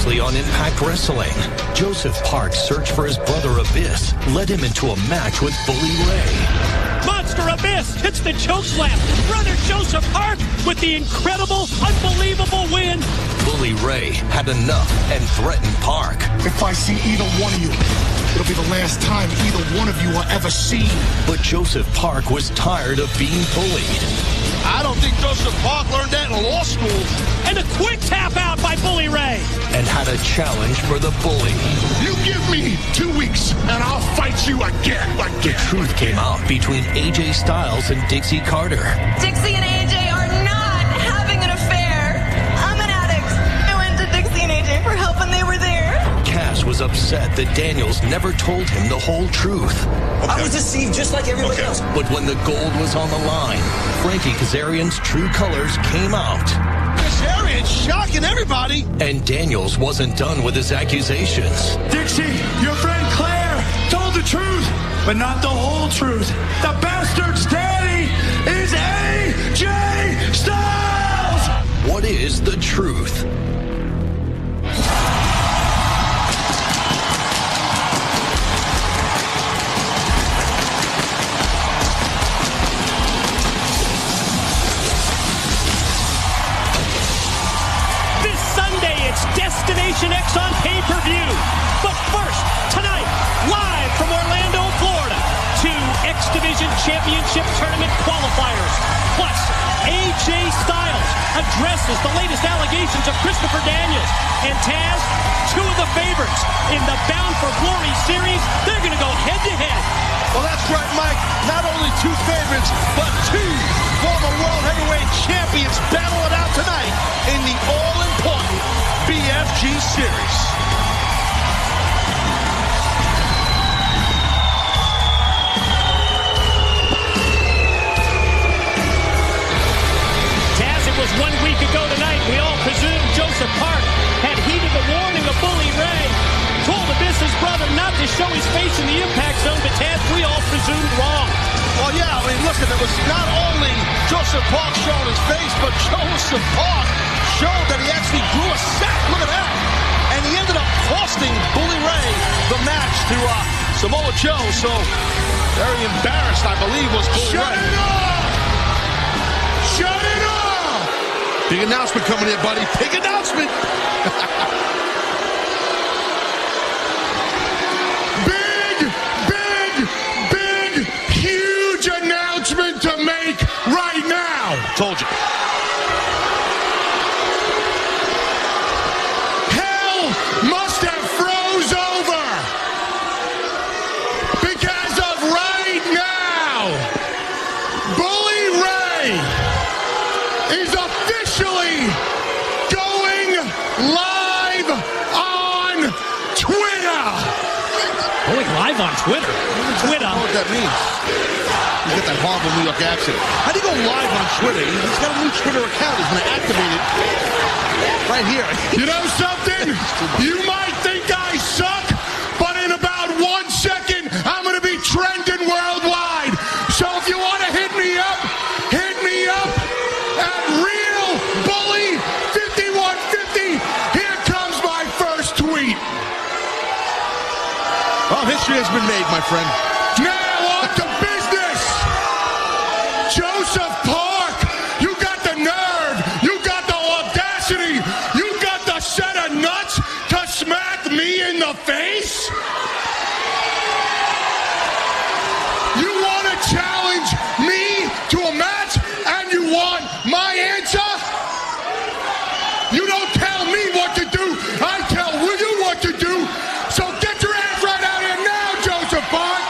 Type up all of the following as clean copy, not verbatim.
Previously on Impact Wrestling, Joseph Park's search for his brother Abyss led him into a match with Bully Ray. Monster Abyss hits the choke slam. Brother Joseph Park with the incredible, unbelievable win. Bully Ray had enough and threatened Park. If I see either one of you, it'll be the last time either one of you are ever seen. But Joseph Park was tired of being bullied. I don't think Joseph Park learned that in law school. And a quick tap out by Bully Ray. And had a challenge for the bully. You give me 2 weeks, and I'll fight you again. The truth came out between AJ Styles and Dixie Carter. Dixie and AJ are not having an affair. I'm an addict. I went to Dixie and AJ for help when they were there. Cass was upset that Daniels never told him the whole truth. I was deceived just like everybody else. But when the gold was on the line, Frankie Kazarian's true colors came out. Kazarian shocking everybody. And Daniels wasn't done with his accusations. Dixie, your friend Claire told the truth, but not the whole truth. The bastard's daddy is AJ Styles! What is the truth? Destination X on pay-per-view. But first, tonight, live from Orlando, Florida, 2 X Division Championship Tournament qualifiers. Plus, AJ Styles addresses the latest allegations of Christopher Daniels. And Taz, 2 of the favorites in the Bound for Glory series. They're going to go head-to-head. Well, that's right, Mike. Not only 2 favorites, but 2 former World Heavyweight Champions battle it out tonight in the all-important BFG series. Taz, it was 1 week ago tonight. We all presumed Joseph Park had heeded the warning of Bully Ray. Told Abyss's brother not to show his face in the impact zone, but Taz, we all presumed wrong. Well, yeah, I mean, listen, it was not only Joseph Park showing his face, but Joseph Park showed that he actually grew a sack. Look at that. And he ended up costing Bully Ray the match to Samoa Joe. So, very embarrassed, I believe, was Bully Ray. Shut it off! Shut it off! Big announcement coming here, buddy. Big announcement. To make right now. Told you. Hell must have froze over because of right now. Bully Ray is officially going live on Twitter. Going live on Twitter? I don't know what that means. You get that horrible New York accent. How do you go live on Twitter? He's got a new Twitter account. He's going to activate it right here. You know something? You might think I suck, but in about 1 second, I'm going to be trending worldwide. So if you want to hit me up at Real Bully 5150. Here comes my first tweet. Well, history has been made, my friend. Now on to business. Joseph Park, you got the nerve, you got the audacity, you got the set of nuts to smack me in the face? You want to challenge me to a match and you want my answer? You don't tell me what to do, I tell you what to do. So get your ass right out here now, Joseph Park.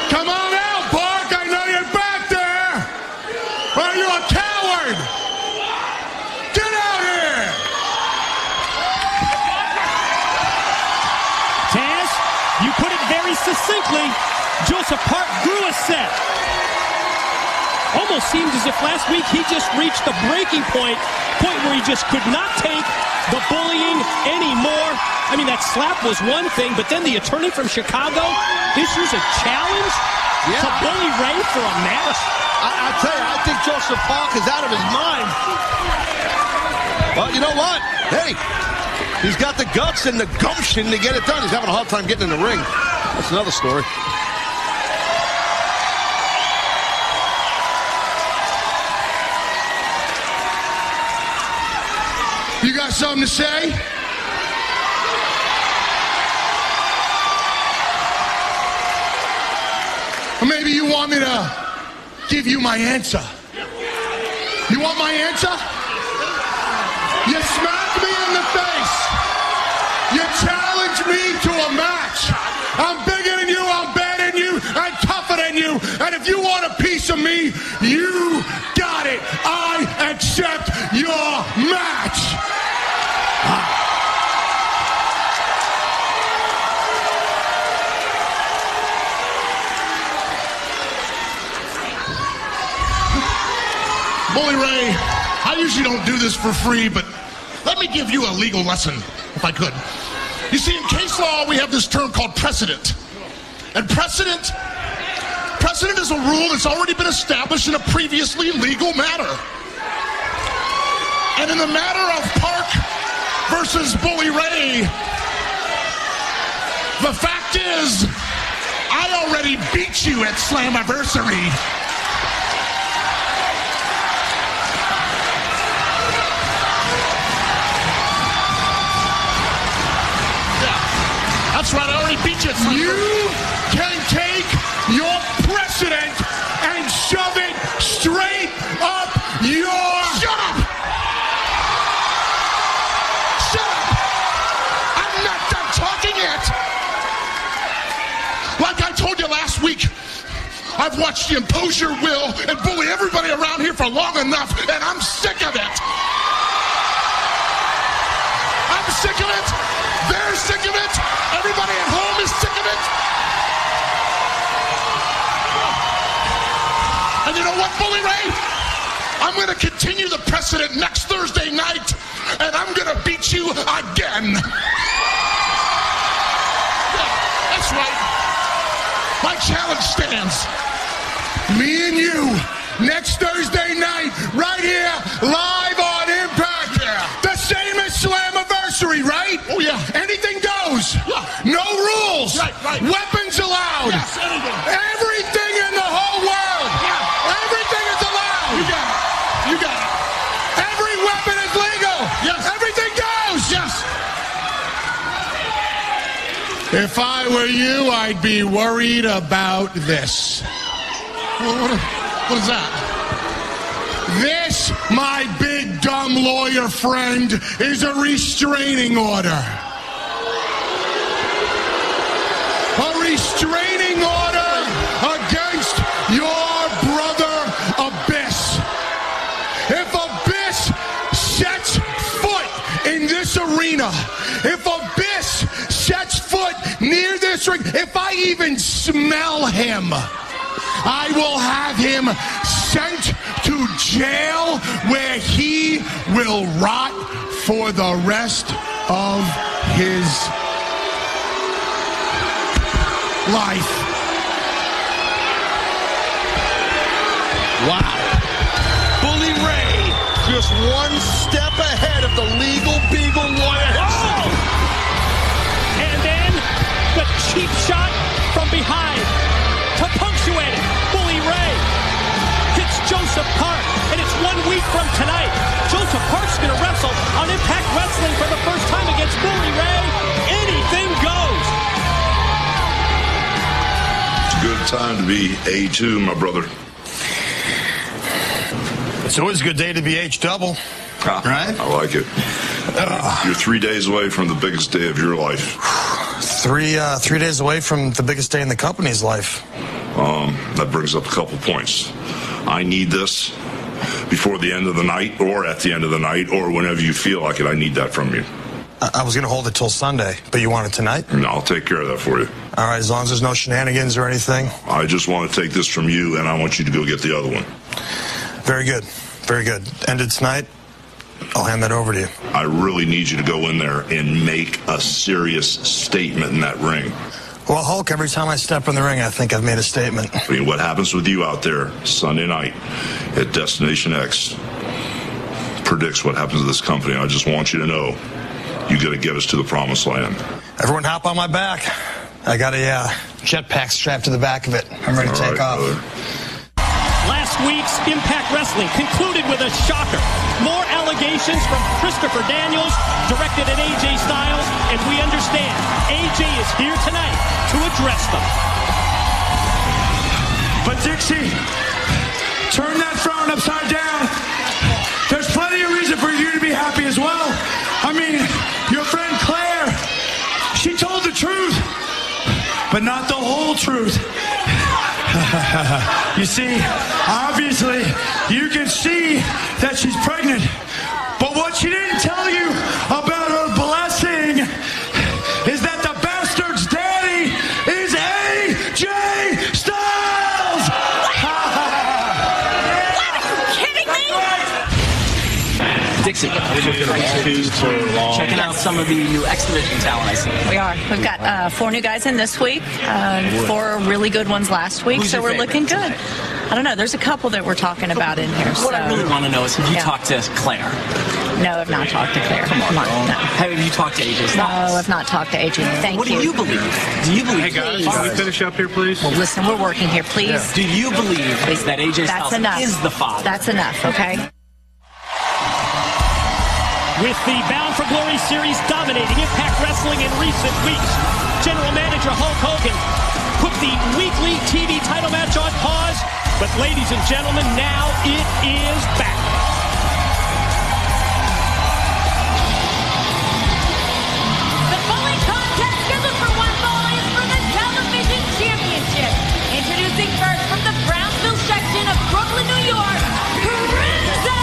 Come on out, Park. I know you're back there. Are you a coward? Get out here. Taz, you put it very succinctly. Joseph Park grew a set. Almost seemed as if last week he just reached the breaking point where he just could not take the bullying anymore. I mean, that slap was one thing, but then the attorney from Chicago issues a challenge to Bully Ray for a match. I tell you, I think Joseph Park is out of his mind. Well, you know what? Hey, he's got the guts and the gumption to get it done. He's having a hard time getting in the ring. That's another story. You got something to say? Or maybe you want me to give you my answer. You want my answer? You smack me in the face. You challenge me to a match. I'm bigger than you, I'm better than you, I'm tougher than you. And if you want a piece of me, you got it. I accept your match. Bully Ray, I usually don't do this for free, but let me give you a legal lesson, if I could. You see, in case law, we have this term called precedent. And precedent is a rule that's already been established in a previously legal matter. And in the matter of Park versus Bully Ray, the fact is, I already beat you at Slammiversary. That's right, I already beat you. You can take your precedent and shove it straight up your... Shut up! Shut up! I'm not done talking yet! Like I told you last week, I've watched you impose your will and bully everybody around here for long enough, and I'm sick of it! I'm sick of it! They're sick of it! Everybody at home is sick of it! And you know what, Bully Ray? I'm going to continue the precedent next Thursday night, and I'm going to beat you again! Yeah, that's right. My challenge stands. Me and you, next Thursday night, right here, live on Impact. Yeah. The same as Slammiversary, right? Oh, yeah. Anything goes. Yeah. No rules. Right, right. Weapons allowed. Yes, anything. Everything in the whole world. Yeah. Everything is allowed. You got it. You got it. Every weapon is legal. Yes. Everything goes. Yes. If I were you, I'd be worried about this. What is that? This, my big dumb lawyer friend, is a restraining order. A restraining order against your brother Abyss. If Abyss sets foot in this arena, if Abyss sets foot near this ring, if I even smell him, I will have him sent to jail where he will rot for the rest of his life. Wow. Bully Ray just one step ahead of the legal beagle lawyer. Oh! And then the cheap shot from behind to punctuate it. Bully Ray hits Joseph Park, and it's 1 week from tonight. Joseph Park's going to wrestle on Impact Wrestling for the first time against Bully Ray. Anything goes. It's a good time to be A2, my brother. It's always a good day to be H-double, right? I like it. You're 3 days away from the biggest day of your life. 3 days away from the biggest day in the company's life. That brings up a couple points. I need this before the end of the night, or at the end of the night, or whenever you feel like it. I need that from you. I was going to hold it till Sunday, but you want it tonight? No, I'll take care of that for you. All right, as long as there's no shenanigans or anything. I just want to take this from you, and I want you to go get the other one. Very good. Very good. Ended tonight? I'll hand that over to you. I really need you to go in there and make a serious statement in that ring. Well, Hulk, every time I step in the ring, I think I've made a statement. I mean, what happens with you out there Sunday night at Destination X predicts what happens to this company. I just want you to know you got to get us to the promised land. Everyone hop on my back. I got a jetpack strapped to the back of it. I'm ready to take off. Brother. Last week's Impact Wrestling concluded with a shocker. More allegations from Christopher Daniels directed at AJ Styles, and we understand AJ is here tonight to address them. But Dixie, turn that frown upside down. There's plenty of reason for you to be happy as well. I mean, your friend Claire, she told the truth, but not the whole truth. You see, obviously, you can see that she's pregnant. But what she didn't tell you about her blessing is that the bastard's daddy is AJ Styles! Dixie, checking out some of the new X Division talent I see. We are. We've got 4 new guys in this week, 4 really good ones last week, Who's so we're looking good. tonight? I don't know. There's a couple that we're talking about in here. What I really want to know is, have you talked to Claire? No, I've not talked to Claire. Come on. No. Have you talked to AJ Styles? No, I've not talked to AJ. Thank What you. do you believe? Do you believe? Hey guys, can we finish up here, please? Well, listen, we're working here. Please. Do you believe that AJ That's Styles enough. is the father? That's enough, okay? With the Bound for Glory series dominating Impact Wrestling in recent weeks, General Manager Hulk Hogan put the weekly TV title match on pause, but ladies and gentlemen, now it is back. The bowling contest scheduled for one fall is for the Television Championship. Introducing first from the Brownsville section of Brooklyn, New York, Crimson!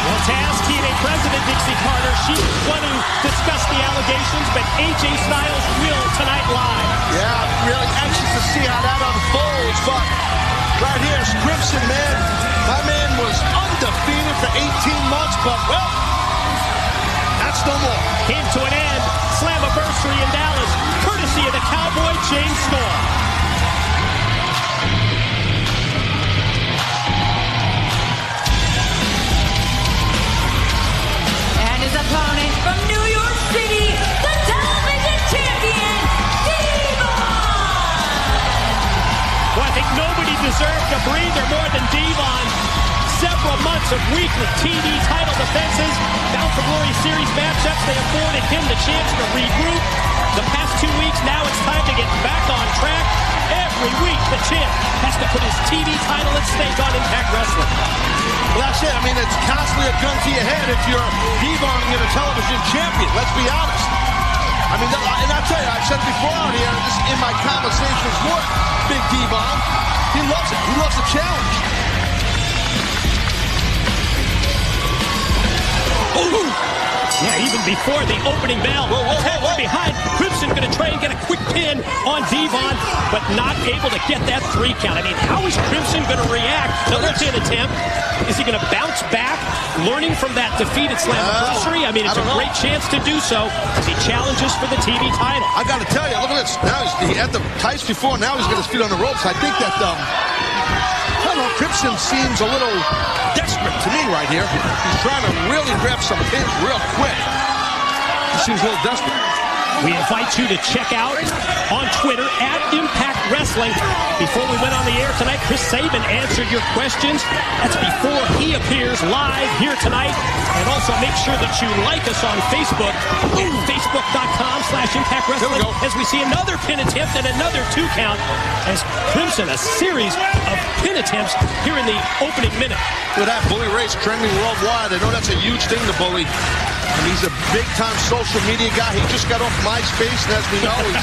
Well, to ask TNA President Dixie Carter, she's going to discuss the allegations, but AJ Styles will tonight live. Yeah, I'm really anxious to see how that unfolds, but right here is Crimson, man. My man was undefeated for 18 months, but, well, that's no more. Came to an end, Slammiversary in Dallas, courtesy of the Cowboy James Storm. And his opponent from New York City, the television champion, Devon! Well, I think nobody deserved a breather more than Devon. Several months of weekly TV title defenses, Bound for Glory series matchups, they afforded him the chance to regroup. The past 2 weeks, now it's time to get back on track. Every week, the champ has to put his TV title at stake on Impact Wrestling. Well, that's it. I mean, it's constantly a gun to your head if you're Devon and you're a television champion. Let's be honest. I mean, and I'll tell you, I've said before out here, this in my conversations with Big Devon, he loves it. He loves the challenge. Ooh. Yeah, even before the opening bell. Attack from behind. Crimson going to try and get a quick pin on Devon, but not able to get that 3 count. I mean, how is Crimson going to react? Another pin attempt. Is he going to bounce back, learning from that defeat at Slammiversary? I mean, it's a great chance to do so as he challenges for the TV title. I got to tell you, look at this. Now he had the tights before. Now he's got his feet on the ropes. I think that, I don't know, Crimson seems a little desperate to me right here. He's trying to really grab some pins real quick. He seems a little desperate. We invite you to check out on Twitter at Impact Wrestling. Before we went on the air tonight, Chris Sabin answered your questions. That's before he appears live here tonight. And also make sure that you like us on Facebook at facebook.com/Impact Wrestling as we see another pin attempt and another 2 count as Crimson, a series of pin attempts here in the opening minute. With that Bully Ray's trending worldwide. I know that's a huge thing to Bully. And he's a big-time social media guy. He just got off MySpace, and as we know, he's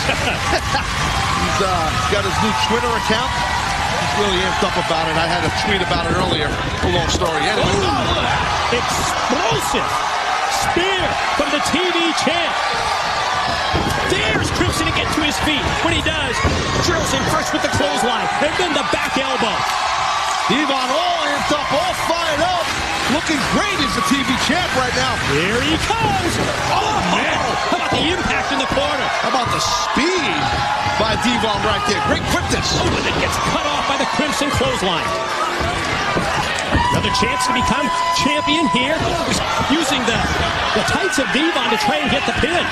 got his new Twitter account. He's really amped up about it. I had a tweet about it earlier. A long story. Anyway. Explosive spear from the TV champ. There's Crimson to get to his feet. When he does, drills him first with the clothesline, and then the back elbow. Devon all amped up, all fired up. looking great as the TV champ right now. Here he comes. Oh, man. How about the impact in the corner? How about the speed by Devon right there? Great quickness. Oh, and it gets cut off by the Crimson clothesline. Another chance to become champion here. Using the tights of Devon to try and get the pin.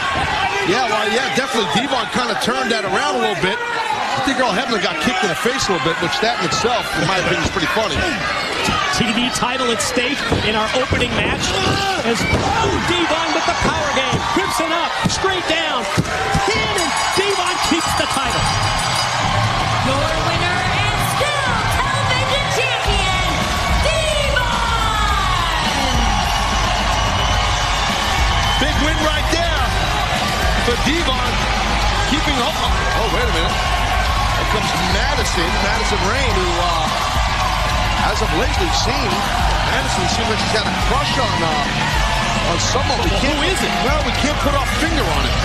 Yeah, well, yeah, definitely. Devon kind of turned that around a little bit. I think Earl Hebner got kicked in the face a little bit, which that in itself, in my opinion, is pretty funny. TV title at stake in our opening match. As Devon with the power game. Crimson up, straight down. Pin, and Devon keeps the title. Your winner and still television champion, Devon! Big win right there for Devon. Keeping up. Oh, wait a minute. Here comes Madison Rain, who, as of late, we've seen Madison seems like she's got a crush on someone. Who is it? Well, we can't put our finger on it.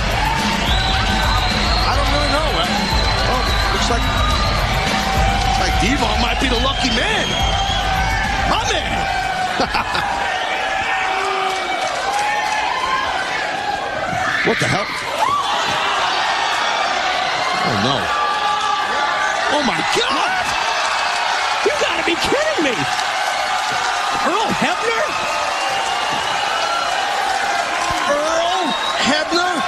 I don't really know. Well, looks like Devon might be the lucky man. My man. What the hell? Oh, no. Oh, my God! You gotta be kidding me! Earl Hebner? Earl Hebner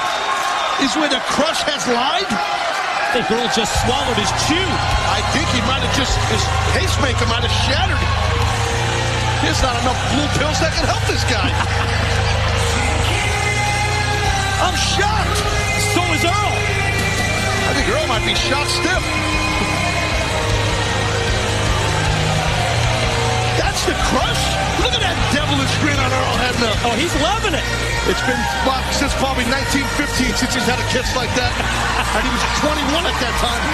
is where the crush has lied? I think Earl just swallowed his chew. I think he might have just, his pacemaker might have shattered. There's not enough blue pills that can help this guy. I'm shocked. So is Earl. I think Earl might be shot stiff. That's the crush? Look at that devilish grin on Earl Hebner. Oh, he's loving it. It's been since probably 1915 since he's had a kiss like that. And he was 21 at that time.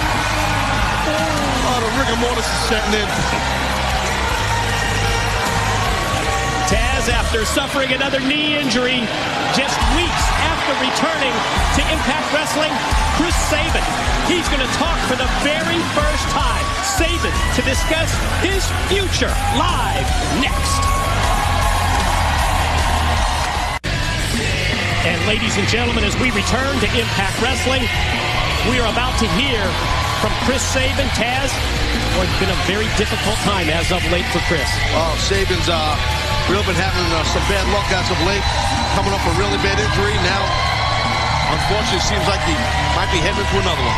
Oh, the rigor mortis is setting in. Taz, after suffering another knee injury just weeks after returning to Impact Wrestling, Chris Sabin, he's going to talk for the very first time. Sabin to discuss his future live next. And ladies and gentlemen, as we return to Impact Wrestling, we are about to hear from Chris Sabin. Taz, it's been a very difficult time as of late for Chris. Oh, Sabin's really been having some bad luck as of late, coming off a really bad injury. Now, unfortunately, it seems like he might be heading into another one.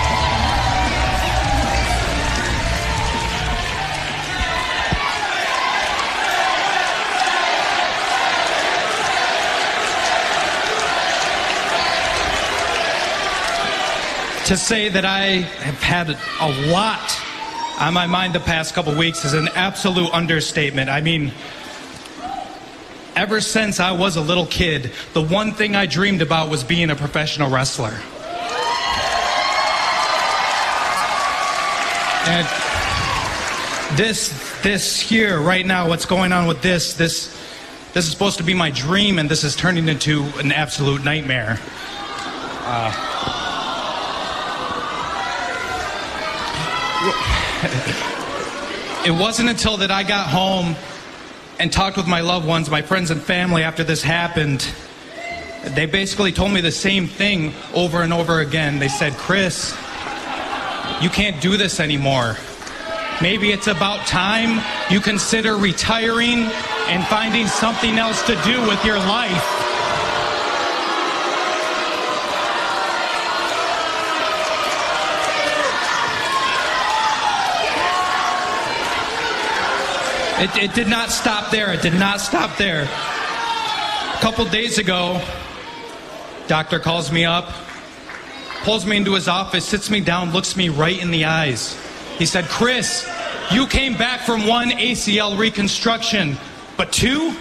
To say that I have had a lot on my mind the past couple weeks is an absolute understatement. I mean, ever since I was a little kid, the one thing I dreamed about was being a professional wrestler. And this here, right now, what's going on with this is supposed to be my dream, and this is turning into an absolute nightmare. It wasn't until that I got home and talked with my loved ones, my friends and family after this happened. They basically told me the same thing over and over again. They said, Chris, you can't do this anymore. Maybe it's about time you consider retiring and finding something else to do with your life. It did not stop there. It did not stop there. A couple days ago, doctor calls me up, pulls me into his office, sits me down, looks me right in the eyes. He said, Chris, you came back from 1 ACL reconstruction, but 2?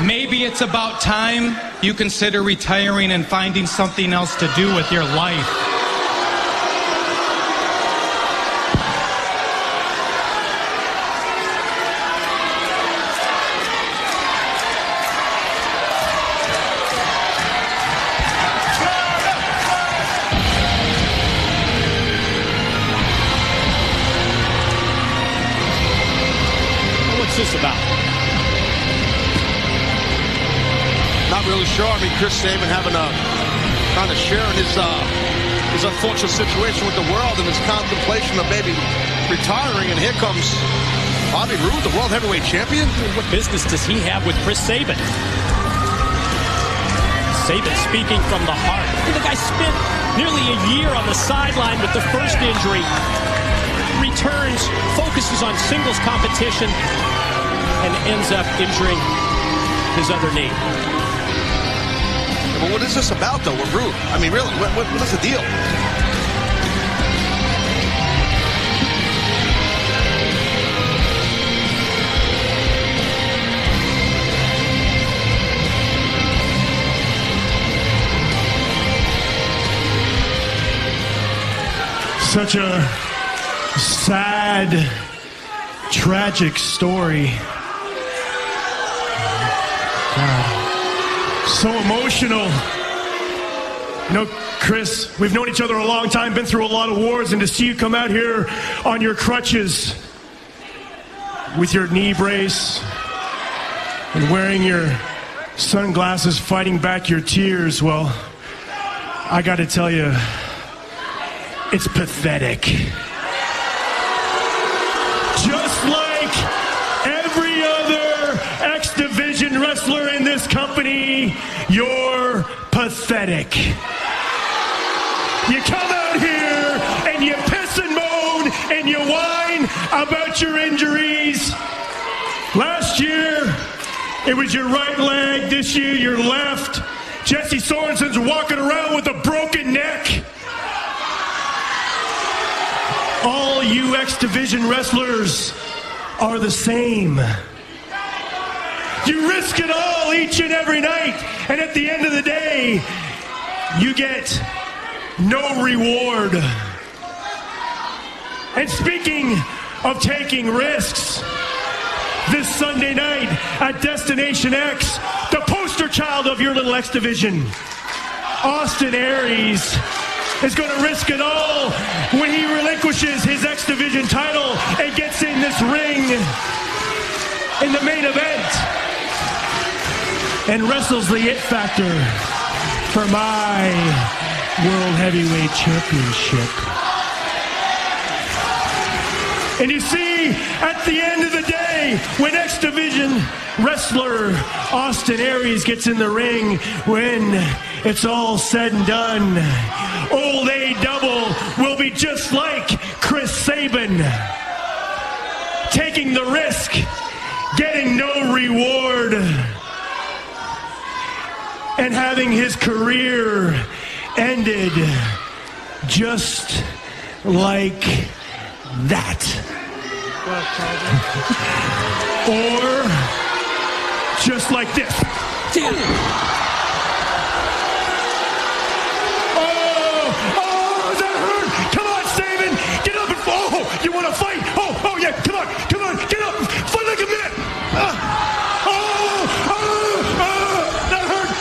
Maybe it's about time you consider retiring and finding something else to do with your life. this about? Not really sure. I mean, Chris Sabin having a kind of sharing his unfortunate situation with the world and his contemplation of maybe retiring. And here comes Bobby Roode, the world heavyweight champion. What business does he have with Chris Sabin? Sabin speaking from the heart. The guy spent nearly a year on the sideline with the first injury. Returns, focuses on singles competition, and ends up injuring his other knee. But what is this about, though, with Roode? I mean, really, what is the deal? Such a sad, tragic story. God. So emotional. You know, Chris, we've known each other a long time, been through a lot of wars, and to see you come out here on your crutches with your knee brace and wearing your sunglasses, fighting back your tears, well, I gotta tell you, it's pathetic. Just like every other X Division wrestler in this company, you're pathetic. You come out here and you piss and moan and you whine about your injuries. Last year, it was your right leg. This year, your left. Jesse Sorensen's walking around with a broken neck. All you X Division wrestlers are the same. You risk it all each and every night, and at the end of the day, you get no reward. And speaking of taking risks, this Sunday night at Destination X, the poster child of your little X Division, Austin Aries, is going to risk it all when he relinquishes his X Division title and gets in this ring in the main event and wrestles the It Factor for my World Heavyweight Championship. And you see, at the end of the day, when X Division wrestler Austin Aries gets in the ring, when it's all said and done, old A-Double will be just like Chris Sabin, taking the risk, getting no reward, and having his career ended just like that. Or just like this. You want to fight? Oh, yeah, come on, get up, fight like a man. That hurt.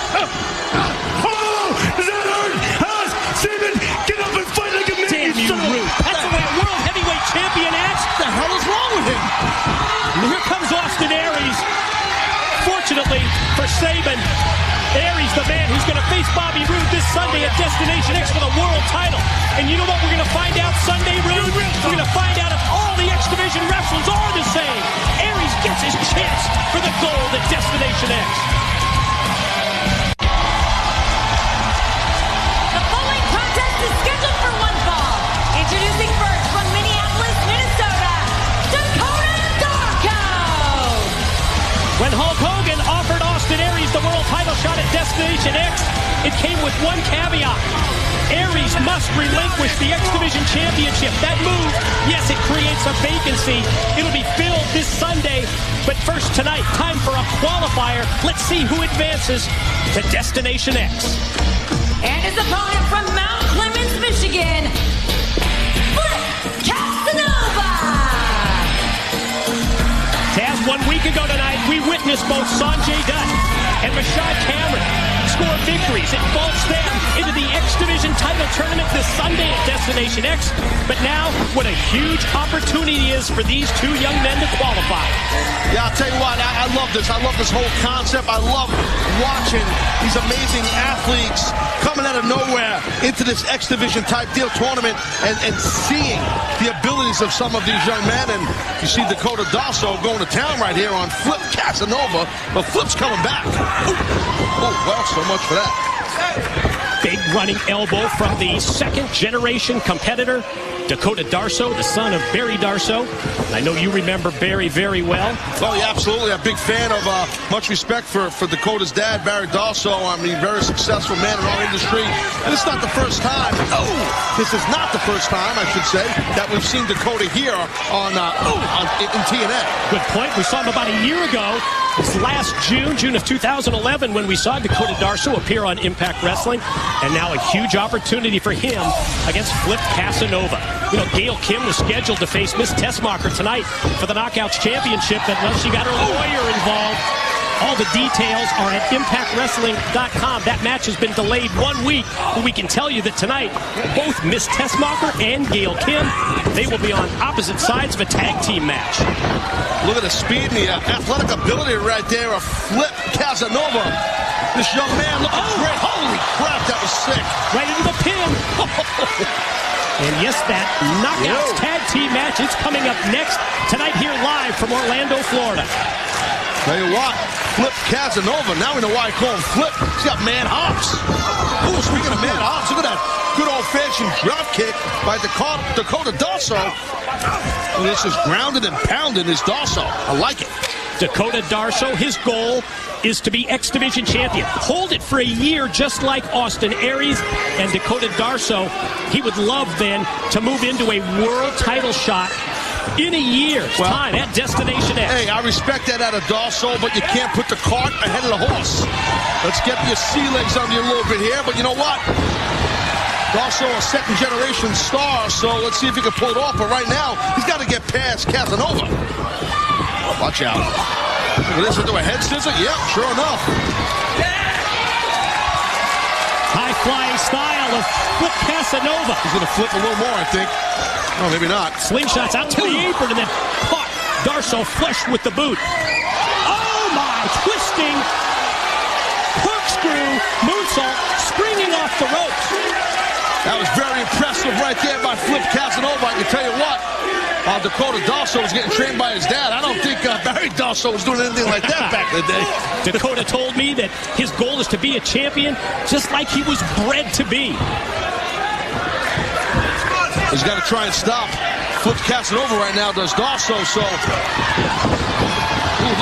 Does that hurt? Sabin, get up and fight like a man. Damn you, Roode. That's the way a world heavyweight champion acts. What the hell is wrong with him? And here comes Austin Aries. Fortunately for Sabin, Aries, the man who's going to face Bobby Roode this Sunday at Destination X for the world title. And you know what we're going to find out Sunday, Roode? We're going to find out if all the X Division wrestlers are the same. Aries gets his chance for the gold at Destination X. The following contest is scheduled for one fall. Introducing first from Minneapolis, Minnesota, Dakota Darko. When Hulk Hogan offered Austin Aries the world title shot at Destination X, it came with one caveat. Aries must relinquish the X Division Championship. That move, yes, it creates a vacancy. It'll be filled this Sunday. But first tonight, time for a qualifier. Let's see who advances to Destination X. And his opponent from Mount Clemens, Michigan, Flip Casanova. Taz, 1 week ago tonight, we witnessed both Sanjay Dutt and Rashad Cameron score victories. It vaults them into the X Division title tournament this Sunday at Destination X. But now, what a huge opportunity is for these two young men to qualify. Yeah, I'll tell you what, I love this. I love this whole concept. I love watching these amazing athletes coming out of nowhere into this X Division type deal tournament and seeing the abilities of some of these young men. And you see Dakota Darso going to town right here on Flip Casanova, but Flip's coming back. Oh, well, so much for that. Big running elbow from the second-generation competitor, Dakota Darso, the son of Barry Darso. I know you remember Barry very well. Oh, yeah, absolutely. A big fan of, much respect for Dakota's dad, Barry Darso. I mean, very successful man in our industry. And it's not the first time, this is not the first time, I should say, that we've seen Dakota here in TNA. Good point. We saw him about a year ago. This last June of 2011, when we saw Dakota Darso appear on Impact Wrestling. And now a huge opportunity for him against Flip Casanova. You know, Gail Kim was scheduled to face Miss Tessmacher tonight for the Knockouts Championship, but once she got her lawyer involved, all the details are at ImpactWrestling.com. That match has been delayed 1 week, but we can tell you that tonight, both Miss Tessmacher and Gail Kim, they will be on opposite sides of a tag team match. Look at the speed and the athletic ability right there of Flip Casanova. This young man looking great. Holy crap, that was sick. Right into the pin. And yes, that Knockouts tag team match is coming up next tonight here live from Orlando, Florida. Tell you what, Flip Casanova, now we know why I call him Flip. He's got man hops. Ooh, speaking of man hops, look at that good old-fashioned drop kick by Dakota Darso. This is grounded and pounded, is Darso. I like it. Dakota Darso, his goal is to be X Division champion. Hold it for a year just like Austin Aries. And Dakota Darso, he would love then to move into a world title shot in a year's time at Destination X. Hey, I respect that out of Darso, but you can't put the cart ahead of the horse. Let's get your sea legs under you a little bit here, but you know what? Darso, a second-generation star, so let's see if he can pull it off. But right now, he's got to get past Casanova. Watch out. Look at this, into a head scissor. Yep, sure enough. High-flying style of Flip Casanova. He's going to flip a little more, I think. Oh, maybe not. Slingshots out to the apron and then caught. Darso flush with the boot. Oh, my. Twisting. Corkscrew. Moonsault. Springing off the ropes. That was very impressive right there by Flip Casanova. I can tell you what. Dakota Darso was getting trained by his dad. I don't think Barry Darso was doing anything like that back in the day. Dakota told me that his goal is to be a champion just like he was bred to be. He's got to try and stop Flip Casanova right now, does Darso, so... Ooh,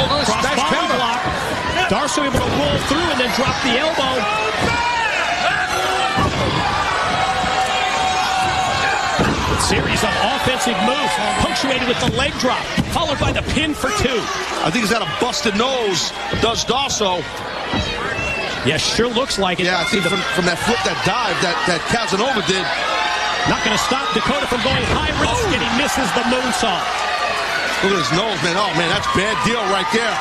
look at this, nice counter block. Darso able to roll through and then drop the elbow. Series of offensive moves, punctuated with the leg drop, followed by the pin for two. I think he's got a busted nose, does Darso. Yeah, sure looks like it. Yeah, I think from that flip, that dive that Casanova did. Not going to stop Dakota from going high risk, and he misses the moonsault. Look at his nose, man. Oh, man, that's bad deal right there.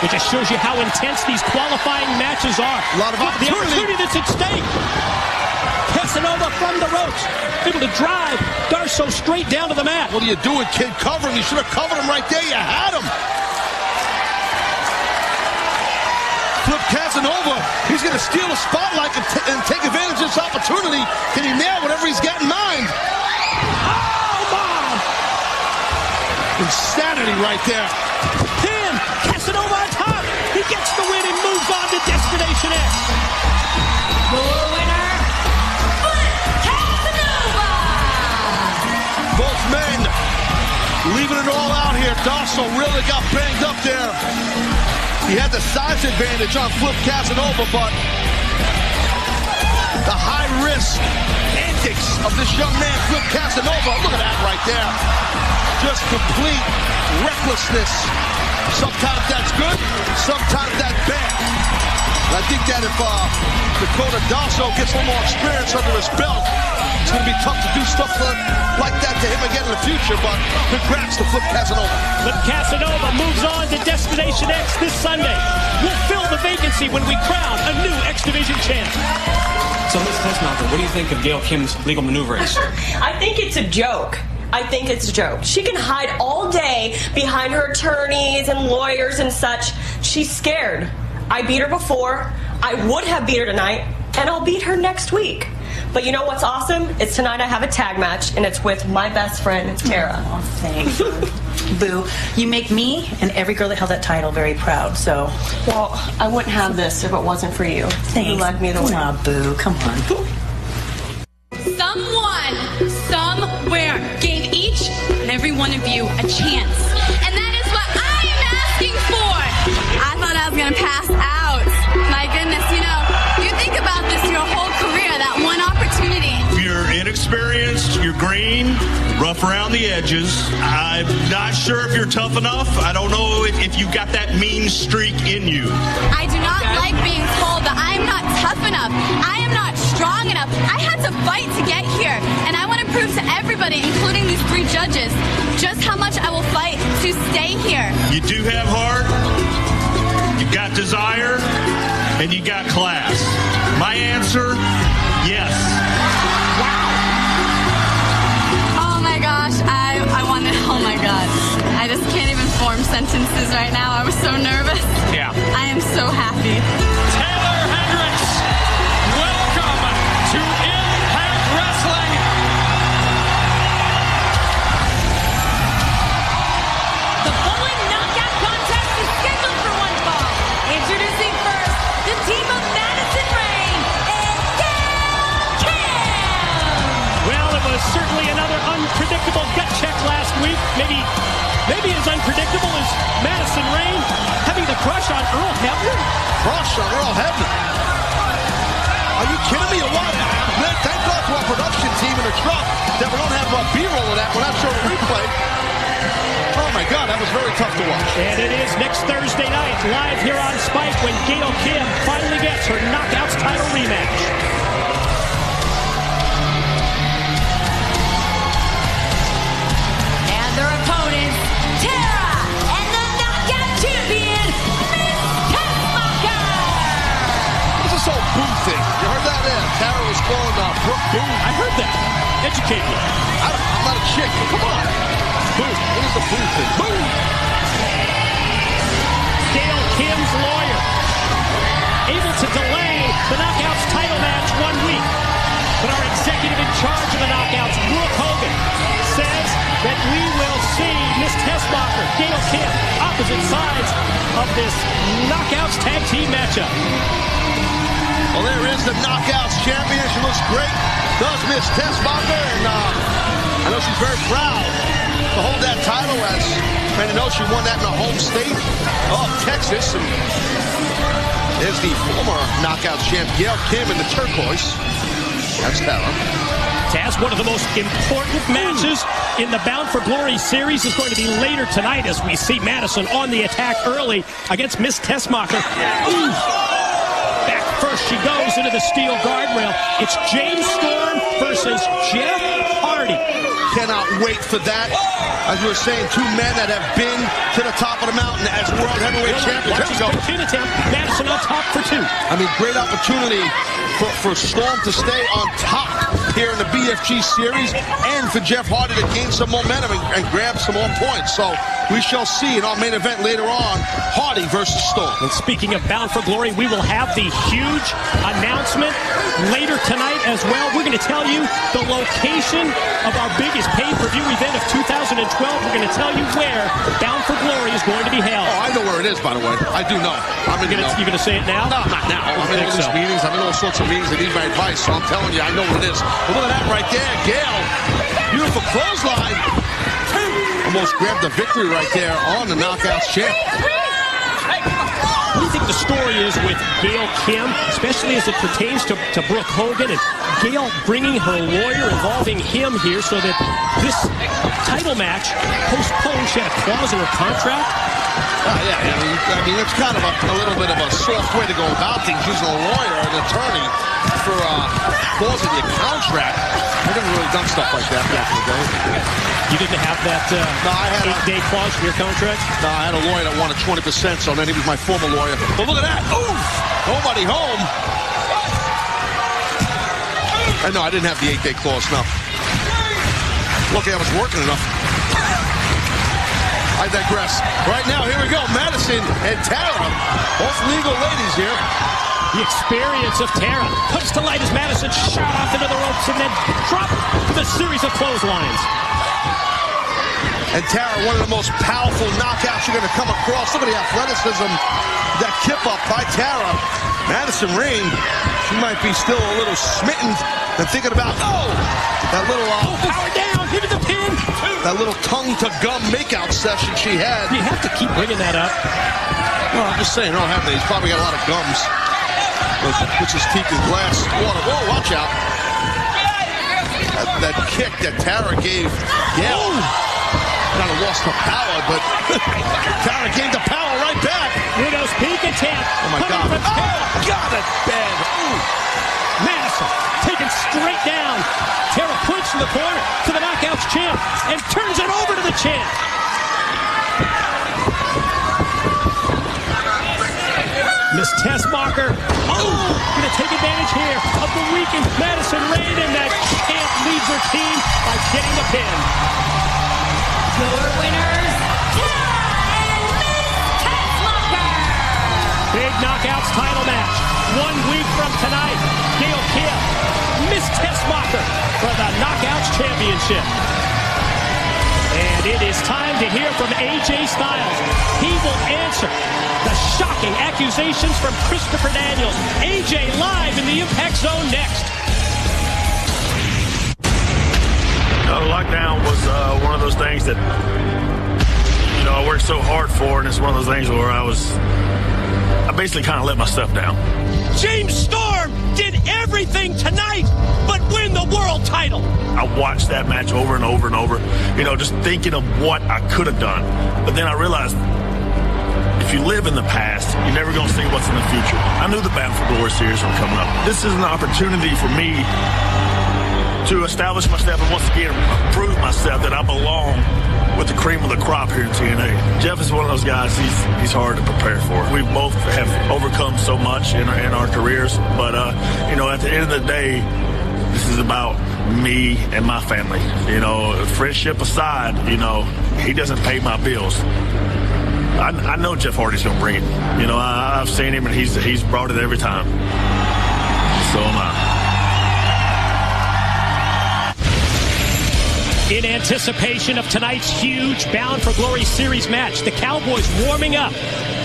It just shows you how intense these qualifying matches are. A lot of opportunity. The opportunity that's at stake. Casanova from the ropes, able to drive Darso straight down to the mat. What are you doing, kid? Cover him. You should have covered him right there. You had him. Flip Casanova. He's going to steal the spotlight and take advantage of this opportunity. Can he nail whatever he's got in mind? Oh, my! Insanity right there. Pin. Casanova on top. He gets the win and moves on to Destination X. The winner, Both men leaving it all out here. Darso really got banged up there. He had the size advantage on Flip Casanova, but the high-risk antics of this young man, Flip Casanova, look at that right there. Just complete recklessness. Sometimes that's good, sometimes that's bad. And I think that if Dakota Darso gets a little more experience under his belt, it's going to be tough to do stuff like that to him again in the future, but congrats to Flip Casanova. Flip Casanova moves on to Destination X this Sunday. We'll fill the vacancy when we crown a new X Division champ. So, Ms. Tessmacher, what do you think of Gail Kim's legal maneuverings? I think it's a joke. I think it's a joke. She can hide all day behind her attorneys and lawyers and such. She's scared. I beat her before. I would have beat her tonight, and I'll beat her next week. But you know what's awesome? It's tonight I have a tag match, and it's with my best friend, Tara. Oh, thanks. Boo, you make me and every girl that held that title very proud, so. Well, I wouldn't have this if it wasn't for you. Thanks. You led me the way. Aw, Boo, come on. Someone, somewhere, gave each and every one of you a chance. And that is what I am asking for. I thought I was going to pass out. My goodness, you know, you think about this your whole career, that one opportunity. You're inexperienced, you're green, rough around the edges. I'm not sure if you're tough enough. I don't know if you've got that mean streak in you. I do not like being told that I am not tough enough. I am not strong enough. I had to fight to get here. And I want to prove to everybody, including these 3 judges, just how much I will fight to stay here. You do have heart, you got desire, and you got class. My answer, yes. Oh my gosh, I wanted, oh my God. I just can't even form sentences right now. I was so nervous. Yeah. I am so happy. Taylor Hendricks, welcome to Impact Wrestling. The bowling knockout contest is scheduled for one fall. Introducing first, the team of Madison Rain and Gail Kim. Well, it was certainly another unpredictable gut check last week. Maybe as unpredictable as Madison Rain having the crush on Earl Hebner. Crush on Earl Hebner? Are you kidding me or what? Man, thank God for our production team in the truck that we don't have B-roll of that. We're not showing a replay. Oh my God, that was very tough to watch. And it is next Thursday night, live here on Spike, when Gail Kim finally gets her Knockouts title rematch. And their opponents, Tara and the knockout champion, Miss Tessmacher. What's this whole boo thing? You heard that there? Tara was calling Brooke boo. I heard that. Educate me. I'm not a chick. Come on. Boo. What is the boo thing? Boo. Gail Kim's lawyer able to delay the Knockouts title match 1 week. But our executive in charge of the Knockouts, Brooke Hogan, says that we will see Miss Tessmacher, Gail Kim, opposite sides of this Knockouts tag team matchup. Well, there is the Knockouts champion. She looks great. Does Miss Tessmacher. And I know she's very proud to hold that title, as many know she won that in her home state of Texas. And there's the former Knockouts champ, Gail Kim, in the turquoise. That's Tara. Taz, one of the most important matches in the Bound for Glory series is going to be later tonight as we see Madison on the attack early against Miss Tessmacher. Back first she goes into the steel guardrail. It's James Storm versus Jeff Hardy. Cannot wait for that. As we were saying, 2 men that have been to the top of the mountain as world heavyweight champions. Here we go. Madison on top for 2. I mean, great opportunity for Storm to stay on top here in the BFG series, and for Jeff Hardy to gain some momentum and grab some more points. So we shall see in our main event later on, Hardy versus Storm. And speaking of Bound for Glory, we will have the huge announcement later tonight as well. We're going to tell you the location of our biggest pay-per-view event of 2012. We're going to tell you where Bound for Glory is going to be held. Oh, I know where it is, by the way. I do know. You're going to say it now? No, not now. I'm in all these meetings. I'm in all sorts of meetings. They need my advice, so I'm telling you, I know what it is. But look at that right there, Gail. Beautiful clothesline. Almost grabbed the victory right there on the Knockouts champ. What do you think the story is with Gail Kim, especially as it pertains to Brooke Hogan, and Gail bringing her lawyer, involving him here, so that this title match postponed. She had a clause in her contract. I mean, it's kind of a little bit of a soft way to go about things, using a lawyer, an attorney, for clausing your contract. I never really done stuff like that back in the day. You didn't have that 8-day clause in your contract? No, I had a lawyer that wanted 20%, so then he was my former lawyer. But look at that. Ooh! Nobody home. And no, I didn't have the 8-day clause, no. Lucky I was working enough. I digress. Right now, here we go. Madison and Tara, both legal ladies here. The experience of Tara comes to light as Madison shot off into the ropes and then dropped the series of clotheslines. And Tara, one of the most powerful knockouts you're going to come across. Look at the athleticism, that kip up by Tara. Madison Rain, she might be still a little smitten and thinking about, that little... power down, into the pin. That little tongue-to-gum makeout session she had. You have to keep bringing that up. Well, I'm just saying, he's probably got a lot of gums. Puts his teeth in glass water. Whoa, watch out. That kick that Tara gave Gail. Kind of lost her power, but Tara gained the power right back. Widow's peak attack. Oh, my God. God, that's bad. Ooh. Madison taken straight down. Tara points in the corner to the Knockouts champ and turns it over to the champ. Miss Tessmacher, going to take advantage here of the weakened Madison Rain, and that champ leads her team by getting the pin. Your winners, Tara and Miss Tessmacher. Big Knockouts title match. 1 week from tonight, Gail Kim, Miss Tessmacher for the Knockouts Championship. And it is time to hear from AJ Styles. He will answer the shocking accusations from Christopher Daniels. AJ live in the Impact Zone next. Lockdown was one of those things that, I worked so hard for, and it's one of those things where I basically kind of let myself down. James Storm did everything tonight but win the world title. I watched that match over and over and over, just thinking of what I could have done. But then I realized if you live in the past, you're never going to see what's in the future. I knew the Battle for Glory series was coming up. This is an opportunity for me to establish myself and once again prove myself that I belong with the cream of the crop here in TNA. Jeff is one of those guys, he's hard to prepare for. We both have overcome so much in our careers, but at the end of the day, this is about me and my family. Friendship aside, he doesn't pay my bills. I know Jeff Hardy's going to bring it. I've seen him and he's brought it every time. So am I. In anticipation of tonight's huge Bound for Glory series match, the Cowboys warming up.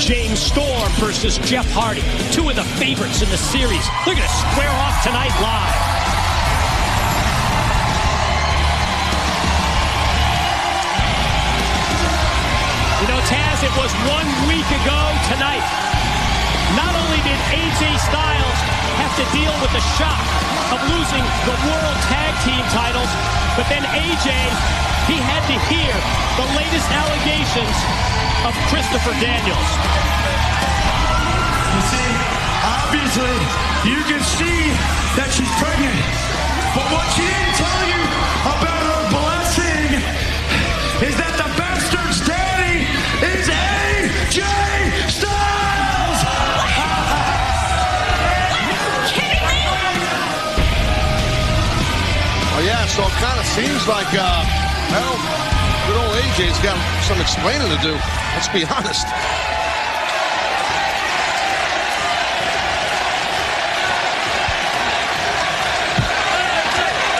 James Storm versus Jeff Hardy, two of the favorites in the series. They're going to square off tonight live. Taz, it was 1 week ago tonight. Not only did AJ Styles have to deal with the shock of losing the World Tag Team titles, but then AJ, he had to hear the latest allegations of Christopher Daniels. You see, obviously, you can see that she's pregnant. But what she didn't tell you about her blessing is that the bastard's daddy is AJ Styles! Oh, yeah, so it kind of seems like, good old AJ's got some explaining to do. Let's be honest.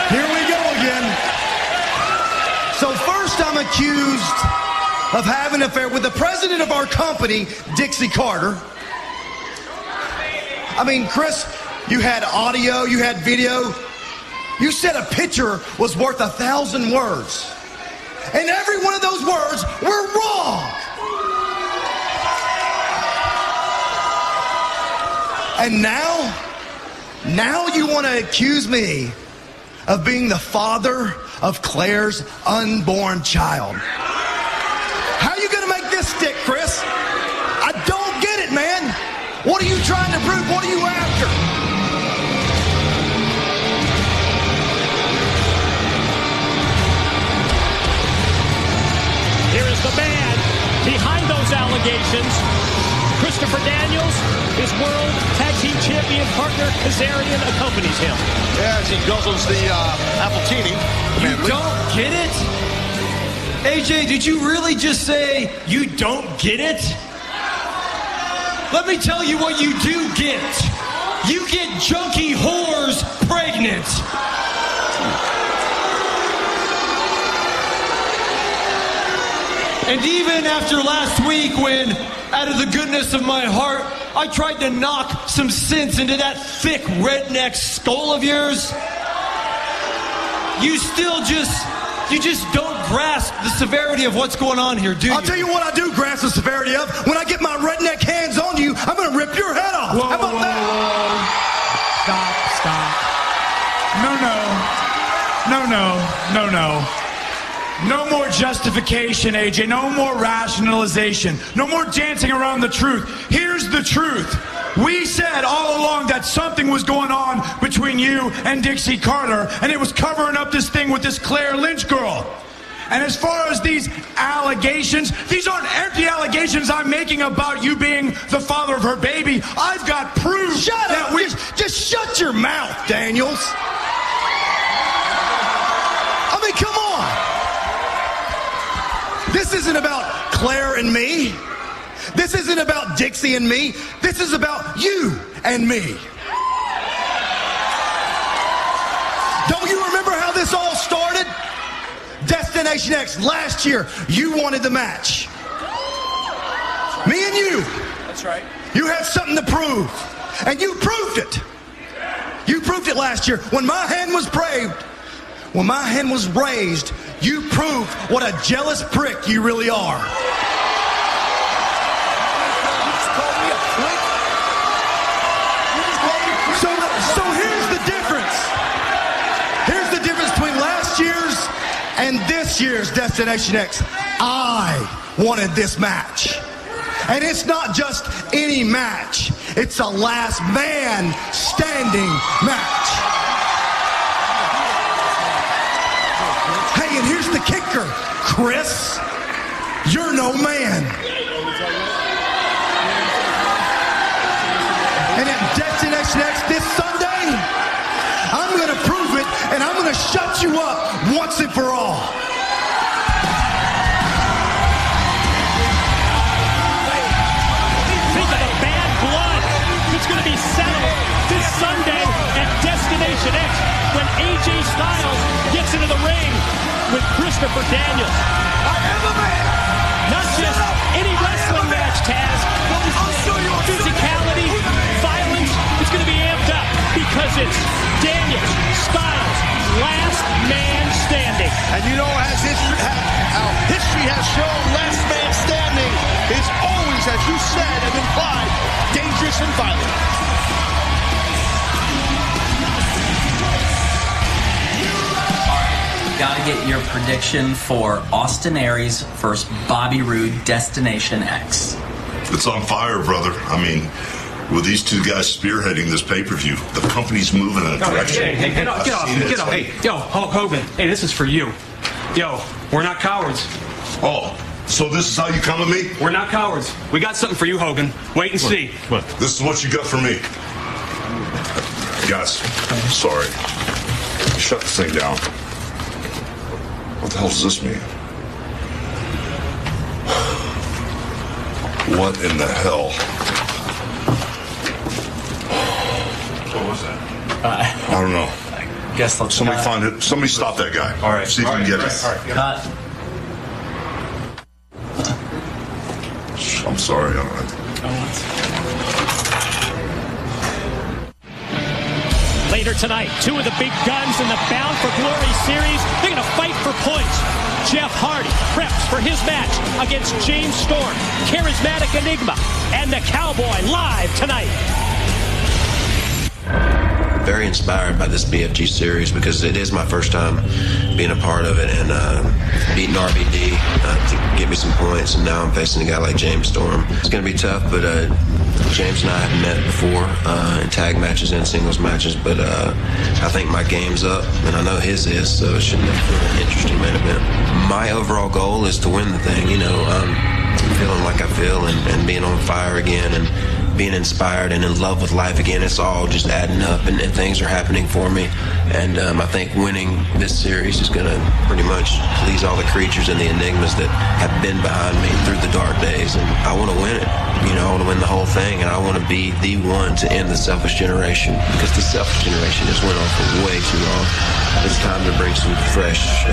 Here we go again. So first I'm accused of having an affair with the president of our company, Dixie Carter. I mean, Chris, you had audio, you had video. You said a picture was worth 1,000 words. And every one of those words were wrong. And now you want to accuse me of being the father of Claire's unborn child. How are you going to make this stick, Chris? I don't get it, man. What are you trying to prove? What are you after? Here is the man behind those allegations. Christopher Daniels, his World Tag Team Champion partner Kazarian accompanies him. Yeah, as he guzzles the Appletini. You don't get it? AJ, did you really just say you don't get it? Let me tell you what you do get. You get junkie whores pregnant. And even after last week when, out of the goodness of my heart, I tried to knock some sense into that thick redneck skull of yours, you just don't grasp the severity of what's going on here, do you? I'll tell you what I do grasp the severity of. When I get my redneck hands on you, I'm going to rip your head off. Whoa, How about that? Stop. No more justification, AJ. No more rationalization. No more dancing around the truth. Here's the truth. We said all along that something was going on between you and Dixie Carter, and it was covering up this thing with this Claire Lynch girl. And as far as these allegations, these aren't empty allegations I'm making about you being the father of her baby. I've got proof. Shut up. Just shut your mouth, Daniels. I mean, come on. This isn't about Claire and me. This isn't about Dixie and me. This is about you and me. Don't you remember how this all started? Destination X, last year, you wanted the match. Me and you. That's right. You had something to prove. And you proved it. You proved it last year. When my hand was raised, you proved what a jealous prick you really are. So here's the difference. Here's the difference between last year's and this year's Destination X. I wanted this match. And it's not just any match. It's a last man standing match. Hey, and here's the kicker, Chris. You're no man. And at Destination X this Sunday, I'm going to prove it, and I'm going to shut you up once and for all. Think of the bad blood that's going to be settled this Sunday at Destination X when AJ Styles gets into the ring with Christopher Daniels. I am a man. Not just any wrestling match, Taz. I'll show you physicality, violence, it's going to be amped up because it's Daniels, Styles, last man standing. And you know, as history has shown, last man standing is always, as you said and implied, dangerous and violent. Gotta get your prediction for Austin Aries versus Bobby Roode, Destination X. It's on fire, brother. I mean, with these two guys spearheading this pay-per-view, the company's moving in a direction. Hey, get off. Hey, yo, Hulk Hogan. Hey, this is for you. Yo, we're not cowards. Oh, so this is how you come at me? We're not cowards. We got something for you, Hogan. Wait and see. What? This is what you got for me. Guys, sorry. Shut this thing down. What the hell does this mean? What in the hell? What was that? I don't know. I guess let's somebody find it. Somebody stop that guy. All right. See if you can get it. Cut. I'm sorry. Later tonight, two of the big guns in the Bound for Glory series. They're going to fight for points. Jeff Hardy preps for his match against James Storm, Charismatic Enigma, and the Cowboy live tonight. very inspired by this BFG series because it is my first time being a part of it, and beating RVD to get me some points, and now I'm facing a guy like James Storm. It's going to be tough, but James and I have met before in tag matches and singles matches, but I think my game's up, and I know his is, so it should make for an interesting main event. My overall goal is to win the thing. You know, feeling like I feel and being on fire again and being inspired and in love with life again. It's all just adding up, and things are happening for me. And I think winning this series is going to pretty much please all the creatures and the enigmas that have been behind me through the dark days. And I want to win it. You know, I want to win the whole thing, and I want to be the one to end the selfish generation, because the selfish generation just went on for way too long. It's time to bring some fresh,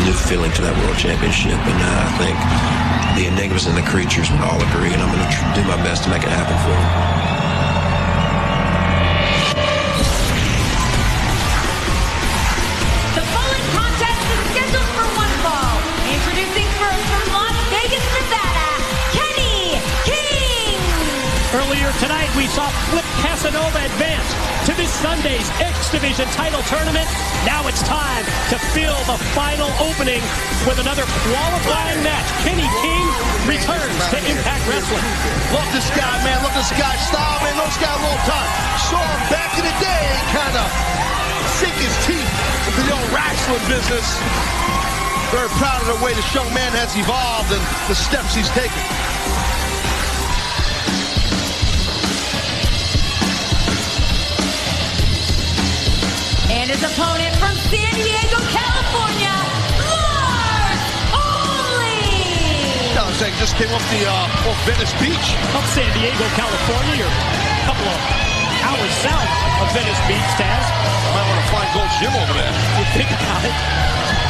new feeling to that world championship, and I think the enigmas and the creatures would all agree, and I'm going to do my best to make it happen for them. The following contest is scheduled for one fall. Introducing first from Las Vegas, Nevada, Kenny King. Earlier tonight, we saw Flip Casanova advance to this Sunday's X Division title tournament. Now it's time to fill the final opening with another qualifying match. Kenny King returns to Impact Wrestling. Love this guy, man. Love this guy's style, man. Love this guy a long time. Saw him back in the day, kind of sink his teeth into the old wrestling business. Very proud of the way this young man has evolved and the steps he's taken. And his opponent from San Diego, California, Lars Only. Saying just came off the off Venice Beach. Of San Diego, California, or a couple of hours south of Venice Beach, Taz. Might want to find Gold's Gym over there. You think about it.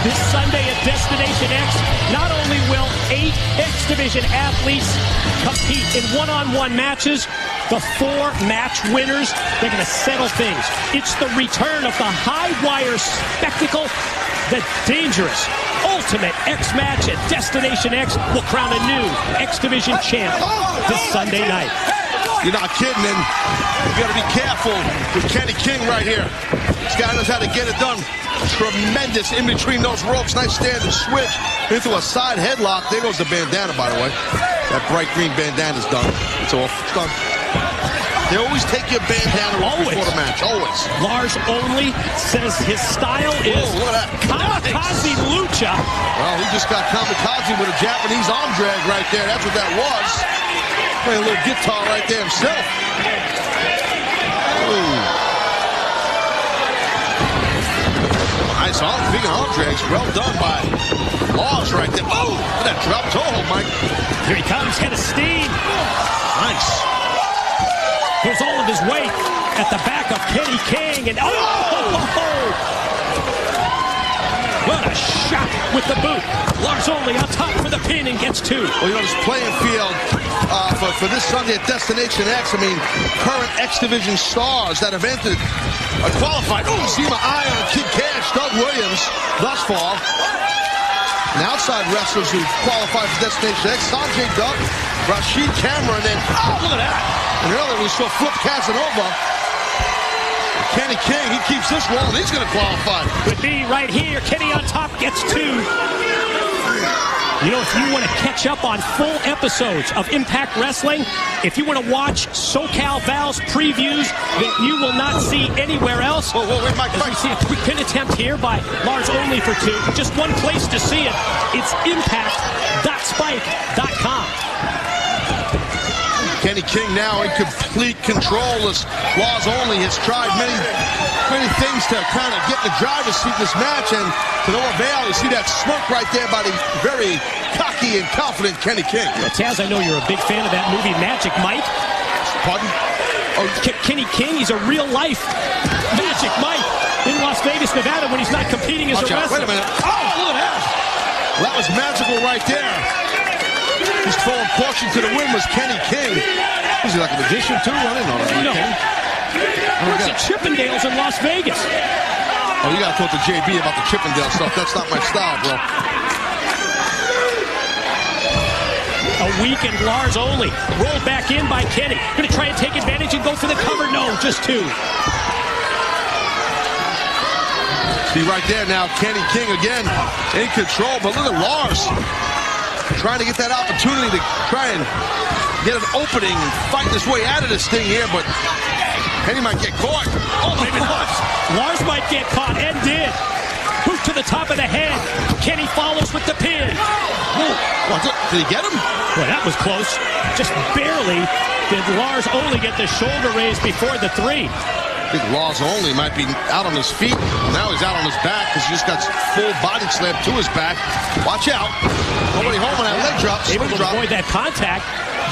This Sunday at Destination X, not only will 8 X Division athletes compete in one-on-one matches, the 4 match winners, they're going to settle things. It's the return of the high-wire spectacle. The dangerous Ultimate X match at Destination X will crown a new X Division champ this Sunday night. You're not kidding, and you got to be careful with Kenny King right here. This guy knows how to get it done. Tremendous in between those ropes. Nice standing switch into a side headlock. There goes the bandana, by the way. That bright green bandana's done. It's off. It's done. They always take your bandana off before the match. Always. Lars Only says his style is kamikaze lucha. Well, he just got kamikaze with a Japanese arm drag right there. That's what that was. Playing a little guitar right there himself. Ooh. Nice arm, big arm drags. Well done by Lars right there. Oh, look at that drop toe hold, Mike. Here he comes, head of steam. Nice. Here's all of his weight at the back of Kenny King, and what a shot with the boot. Lars Only on top for the pin and gets 2. Well, you know, this playing field for this Sunday at Destination X, I mean, current X Division stars that have entered qualified. Oh, Zema Iron, Kid Cash, Doug Williams thus far. And outside wrestlers who qualified for Destination X, Sanjay Dutt, Rashid Cameron, and look at that. And earlier we saw Flip Casanova. Kenny King, he keeps this rolling. He's going to qualify. Could be right here. Kenny on top gets 2. You know, if you want to catch up on full episodes of Impact Wrestling, if you want to watch SoCal Val's previews that you will not see anywhere else, wait, Mike. We see a quick pin attempt here by Lars Only for 2. Just one place to see it. It's impact.spike.com. Kenny King now in complete control as Lars Only has tried many things to kind of get in the driver's seat in this match, and to no avail. You see that smirk right there by the very cocky and confident Kenny King. Well, Taz, I know you're a big fan of that movie Magic Mike. Pardon? Oh, Kenny King, he's a real-life Magic Mike in Las Vegas, Nevada when he's not competing as a wrestler. Wait a minute. Oh, look at that. Well, that was magical right there. He's throwing caution to the wind was Kenny King. Is he like a magician too? I didn't know that. No. What's the Chippendales in Las Vegas? Oh, you gotta talk to JB about the Chippendale stuff. That's not my style, bro. A weakened Lars Only. Rolled back in by Kenny. Gonna try and take advantage and go for the cover. No, just 2. See right there now, Kenny King again in control, but look at Lars trying to get that opportunity to try and get an opening and fight his way out of this thing here, but Kenny might get caught. Oh, maybe not. Lars might get caught and did. Boot to the top of the head. Kenny follows with the pin. Did he get him? Well, that was close. Just barely did Lars only get the shoulder raise before the 3. I think Lars only might be out on his feet. Now he's out on his back because he just got full body slam to his back. Watch out. Nobody home on that leg drop. Able to avoid that contact.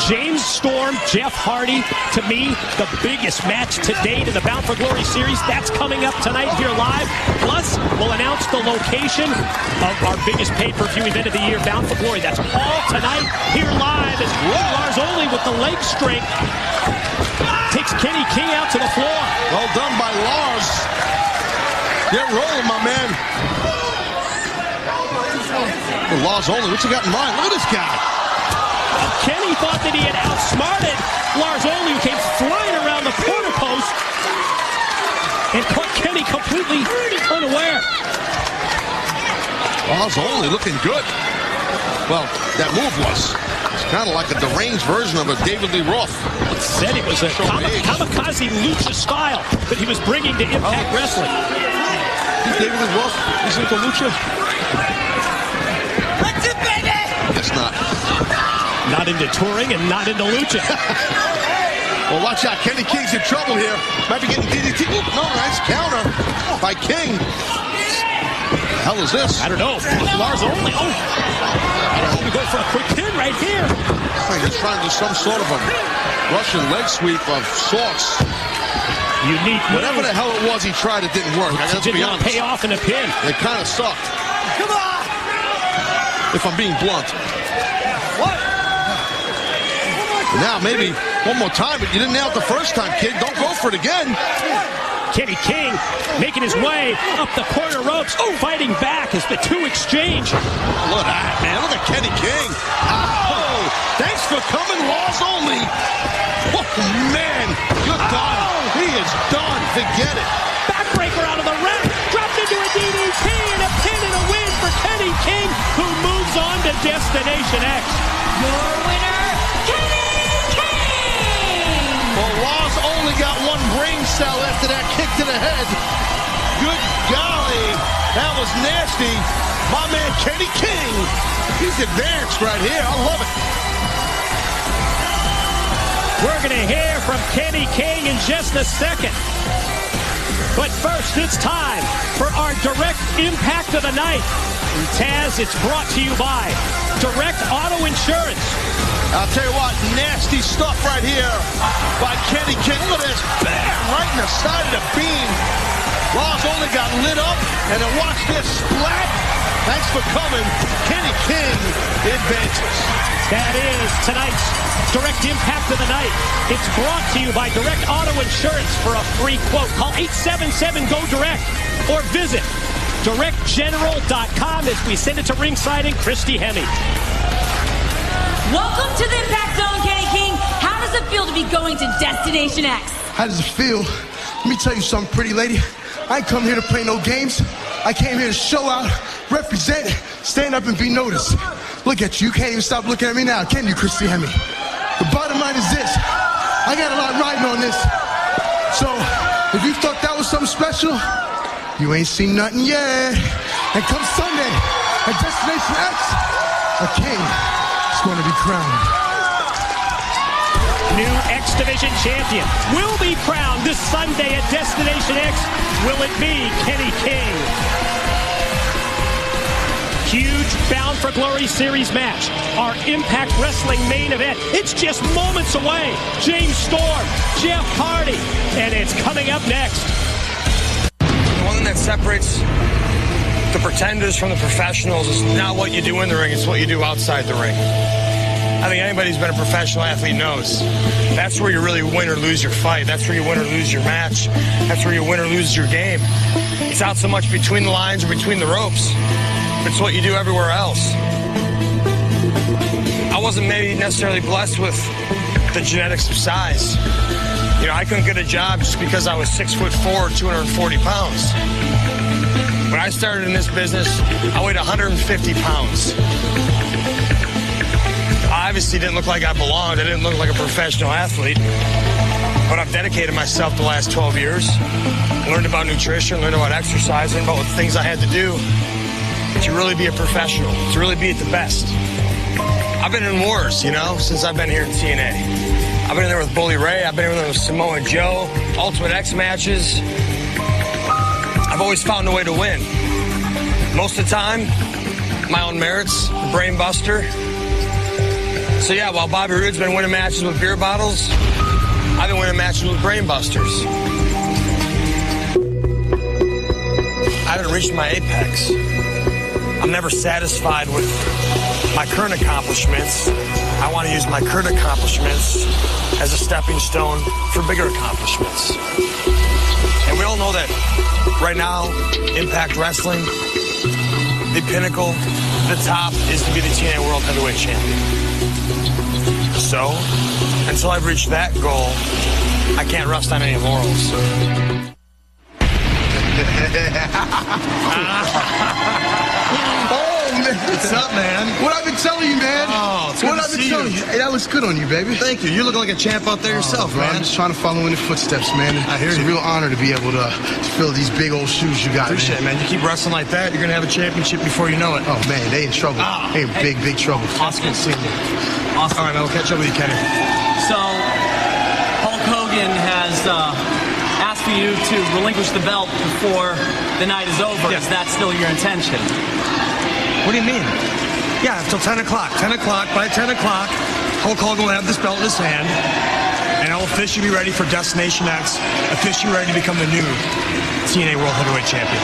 James Storm, Jeff Hardy, to me, the biggest match to date in the Bound for Glory series. That's coming up tonight here live. Plus, we'll announce the location of our biggest pay-per-view event of the year, Bound for Glory. That's all tonight here live as Lars only with the leg strength takes Kenny King out to the floor. Well done by Lars. Get rolling, my man. Well, Lars only, what's he got in mind? Look at this guy. Kenny thought that he had outsmarted Lars only, who came flying around the corner post and caught Kenny completely unaware. Lars only looking good. Well, that move was. It's kind of like a deranged version of a David Lee Roth. It said it was a kamikaze lucha style that he was bringing to Impact Wrestling. David Lee Roth is into lucha? What's it, baby? Guess not. Not into touring and not into lucha. Well, watch out. Kenny King's in trouble here. Might be getting DDT. No, nice counter by King. The hell is this? I don't know. Lars only. Oh, we go for a quick pin right here. I think he's trying to do some sort of a Russian leg sweep of sorts. Unique. Whatever the hell it was he tried, it didn't work. It did not pay off in a pin. It kind of sucked. Come on! If I'm being blunt. What? Now maybe one more time, but you didn't nail it the first time, kid. Don't go for it again. Kenny King making his way up the corner ropes, fighting back as the two exchange. Look at that, man. Look at Kenny King. Oh, thanks for coming, Lars only. Oh, man, you're done. He is done. Forget it. Backbreaker out of the ring. Dropped into a DDT and a pin and a win for Kenny King, who moves on to Destination X. Your winner, Kenny King! Well, Lars only got one brain cell after that kick to the head. Good golly. That was nasty. My man, Kenny King. He's advanced right here. I love it. We're going to hear from Kenny King in just a second. But first, it's time for our direct impact of the night. And Taz, it's brought to you by Direct Auto Insurance. I'll tell you what, nasty stuff right here by Kenny King. Look at this, bam, right in the side of the beam. Lars only got lit up, and then watch this splat. Thanks for coming. Kenny King advances. That is tonight's Direct Impact of the Night. It's brought to you by Direct Auto Insurance. For a free quote, call 877-GO-DIRECT or visit directgeneral.com as we send it to ringside and Christy Hemme. Welcome to the Impact Zone, Kenny King. How does it feel to be going to Destination X? How does it feel? Let me tell you something, pretty lady. I ain't come here to play no games. I came here to show out, represent, stand up and be noticed. Look at you. You can't even stop looking at me now, can you, Christy Hemme? The bottom line is this. I got a lot riding on this. So, if you thought that was something special, you ain't seen nothing yet. And come Sunday, at Destination X, a king is going to be crowned. New X Division champion will be crowned this Sunday at Destination X. Will it be Kenny King? Huge Bound for Glory series match. Our Impact Wrestling main event. It's just moments away. James Storm, Jeff Hardy, and it's coming up next. The one thing that separates the pretenders from the professionals is not what you do in the ring, it's what you do outside the ring. I think anybody who's been a professional athlete knows. That's where you really win or lose your fight. That's where you win or lose your match. That's where you win or lose your game. It's not so much between the lines or between the ropes. It's what you do everywhere else. I wasn't maybe necessarily blessed with the genetics of size. You know, I couldn't get a job just because I was 6'4", 240 pounds. When I started in this business, I weighed 150 pounds. I obviously didn't look like I belonged. I didn't look like a professional athlete. But I've dedicated myself the last 12 years. Learned about nutrition, learned about exercise, learned about what things I had to do to really be a professional, to really be at the best. I've been in wars, since I've been here in TNA. I've been in there with Bully Ray. I've been in there with Samoa Joe, Ultimate X matches. I've always found a way to win. Most of the time, my own merits, brain buster. So yeah, while Bobby Roode's been winning matches with beer bottles, I've been winning matches with brain busters. I haven't reached my apex. I'm never satisfied with my current accomplishments. I want to use my current accomplishments as a stepping stone for bigger accomplishments. And we all know that right now, Impact Wrestling, the pinnacle, the top is to be the TNA World Heavyweight Champion. So, until I've reached that goal, I can't rest on any laurels. What's up, man? What I've been telling you, man. Oh, it's good to see you. Hey, that looks good on you, baby. Thank you. You look like a champ out there yourself, bro, man. I'm just trying to follow in the footsteps, man. I hear it's you. a real honor to be able to fill these big old shoes you got, Appreciate it, man. You keep wrestling like that, you're going to have a championship before you know it. Oh, man, they in trouble. They in big trouble. Awesome seeing you. Awesome. All right, man, we'll catch up with you, Kenny. So, Hulk Hogan has asked for you to relinquish the belt before the night is over. Yeah. Is that still your intention? What do you mean? Yeah, until 10 o'clock. 10 o'clock. By 10 o'clock, Hulk Hogan will have this belt in his hand, and I'll officially be ready for Destination X, officially ready to become the new TNA World Heavyweight Champion.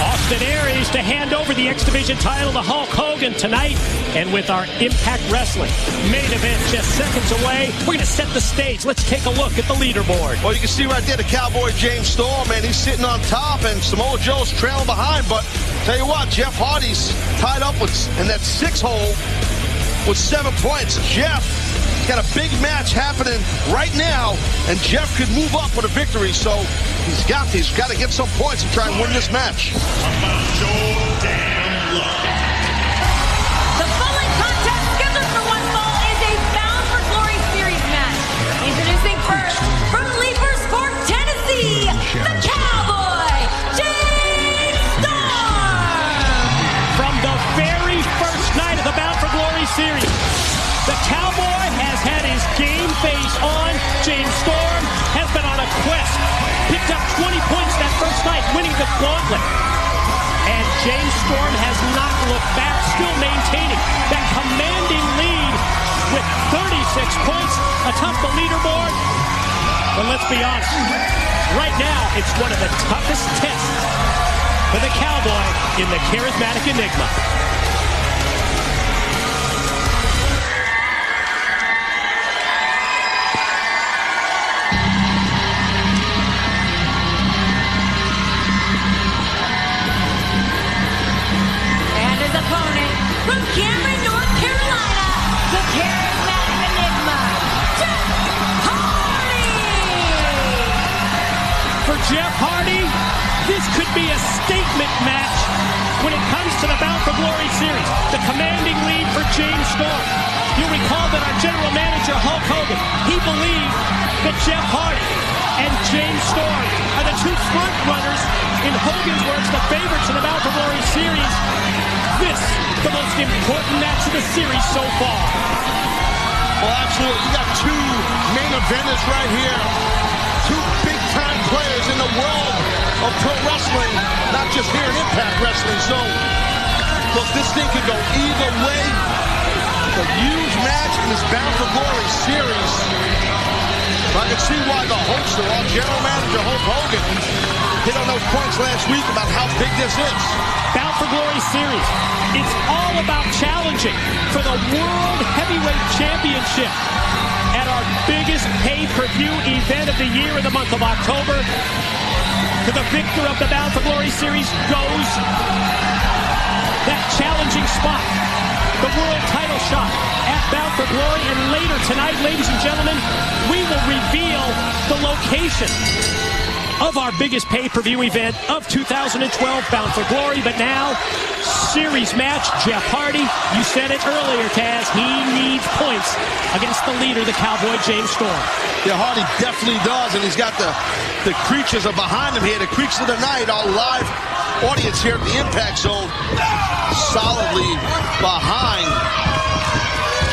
Austin Aries to hand over the X Division title to Hulk Hogan tonight. And with our Impact Wrestling main event just seconds away, we're going to set the stage. Let's take a look at the leaderboard. Well, you can see right there the Cowboy James Storm, and he's sitting on top, and Samoa Joe's trailing behind. But tell you what, Jeff Hardy's tied up in that 6-hole with 7 points. Jeff got a big match happening right now, and Jeff could move up with a victory. So he's got to get some points and try and win this match. The following contest scheduled for one fall is a Bound for Glory series match. Introducing first, from Leesburg, Tennessee, the Cowboy, James Storm. From the very first night of the Bound for Glory series, the Cowboy has had his game face on. James Storm has been on a quest. Picked up 20 points that first night, winning the gauntlet. And James Storm has not looked back, still maintaining that commanding lead with 36 points atop the leaderboard. But let's be honest, right now it's one of the toughest tests for the Cowboy in the charismatic Enigma. From Cameron, North Carolina, the charismatic Enigma, Jeff Hardy! For Jeff Hardy, this could be a statement match when it comes to the Bound for Glory series. The commanding lead for James Storm. You'll recall that our general manager, Hulk Hogan, he believed that Jeff Hardy and James Storm are the two front runners, in Hogan's words, the favorites in the Bound for Glory series. This, the most important match of the series so far. Well, absolutely. You got two main eventers right here. Two big-time players in the world of pro wrestling, not just here in Impact Wrestling. So, look, this thing could go either way. It's a huge match in this Bound for Glory series. I can see why the host, or our general manager, Hulk Hogan, hit on those points last week about how big this is. Bound for Glory series. It's all about challenging for the World Heavyweight Championship at our biggest pay-per-view event of the year in the month of October. To the victor of the Bound for Glory series goes that challenging spot. the world title shot at Bound for Glory. And later tonight, ladies and gentlemen, we will reveal the location of our biggest pay-per-view event of 2012, Bound for Glory. But now, series match, Jeff Hardy. You said it earlier, Taz. He needs points against the leader, the Cowboy James Storm. Yeah, Hardy definitely does, and he's got the creatures are behind him here. The creatures of the night, our live audience here at the Impact Zone, solidly behind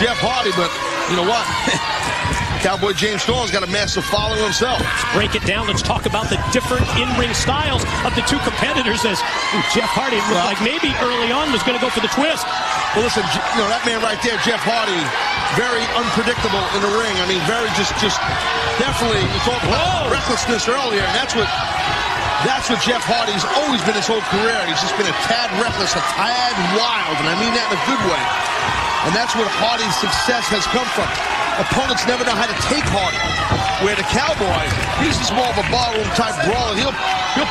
Jeff Hardy. But you know what? Cowboy James Storm's got a massive following himself. Break it down. Let's talk about the different in-ring styles of the two competitors, as Jeff Hardy looked like maybe early on was going to go for the twist. Well, listen, you know, that man right there, Jeff Hardy, very unpredictable in the ring. I mean, very just definitely, we talked about recklessness earlier, and that's what Jeff Hardy's always been his whole career. He's just been a tad reckless, a tad wild, and I mean that in a good way. And that's where Hardy's success has come from. Opponents never know how to take Hardy. Where the Cowboy, he's just more of a ballroom type brawler. He'll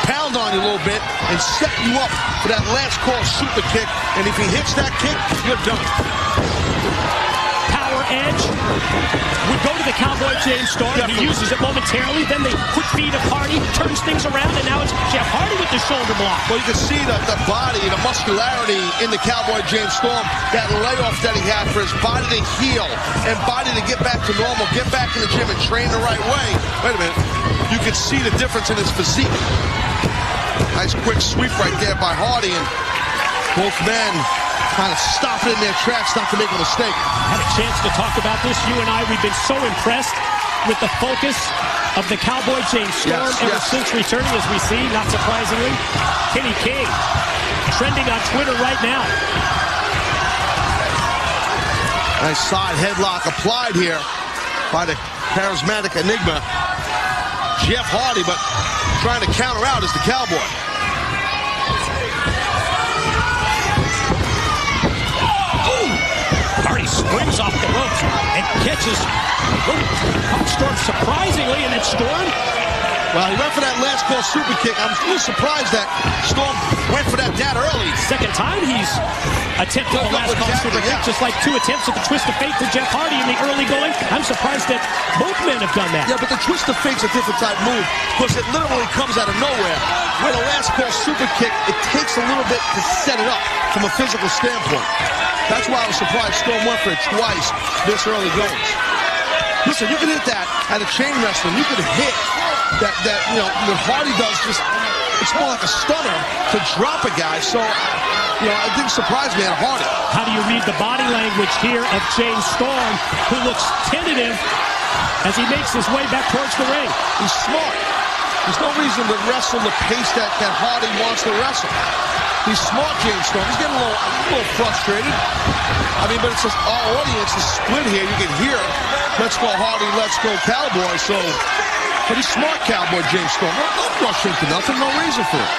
pound on you a little bit and set you up for that last call super kick. And if he hits that kick, you're done. Power edge would go to the Cowboy James Storm. He uses it momentarily. Then the quick feed of Hardy turns things around, and now it's Jeff Hardy with the shoulder block. Well, you can see the body, the muscularity in the Cowboy James Storm, that layoff that he had for his body to heal and body to get back to normal, get back in the gym and train the right way. Wait a minute. You can see the difference in his physique. Nice quick sweep right there by Hardy, and both men kind of stop it in their tracks not to make a mistake. Had a chance to talk about this, you and I. We've been so impressed with the focus of the Cowboy James Storm ever since returning, as we see, not surprisingly. Kenny King trending on Twitter right now. Nice side headlock applied here by the charismatic Enigma, Jeff Hardy, but trying to counter out is the Cowboy. Hardy springs off the ropes and catches Storm surprisingly, and then Storm. Well, he went for that last call super kick. I'm a little surprised that Storm went for that early. Second time he's attempted the last call super kick, just like two attempts at the twist of fate for Jeff Hardy in the early going. I'm surprised that both men have done that. Yeah, but the twist of fate's a different type move because it literally comes out of nowhere. Where the last call super kick, it takes a little bit to set it up from a physical standpoint. That's why I was surprised Storm went for it twice this early going. Listen, you can hit that at a chain wrestling. You can hit that you know, what Hardy does, just it's more like a stunner to drop a guy. So, you know, it didn't surprise me at Hardy. How do you read the body language here of James Storm, who looks tentative as he makes his way back towards the ring? He's smart. There's no reason to wrestle the pace that Hardy wants to wrestle. He's smart, James Storm. He's getting a little frustrated. I mean, but it's just our audience is split here. You can hear, let's go Hardy, let's go Cowboy. So, but he's smart, Cowboy James Storm. Don't rush into nothing. No reason for it.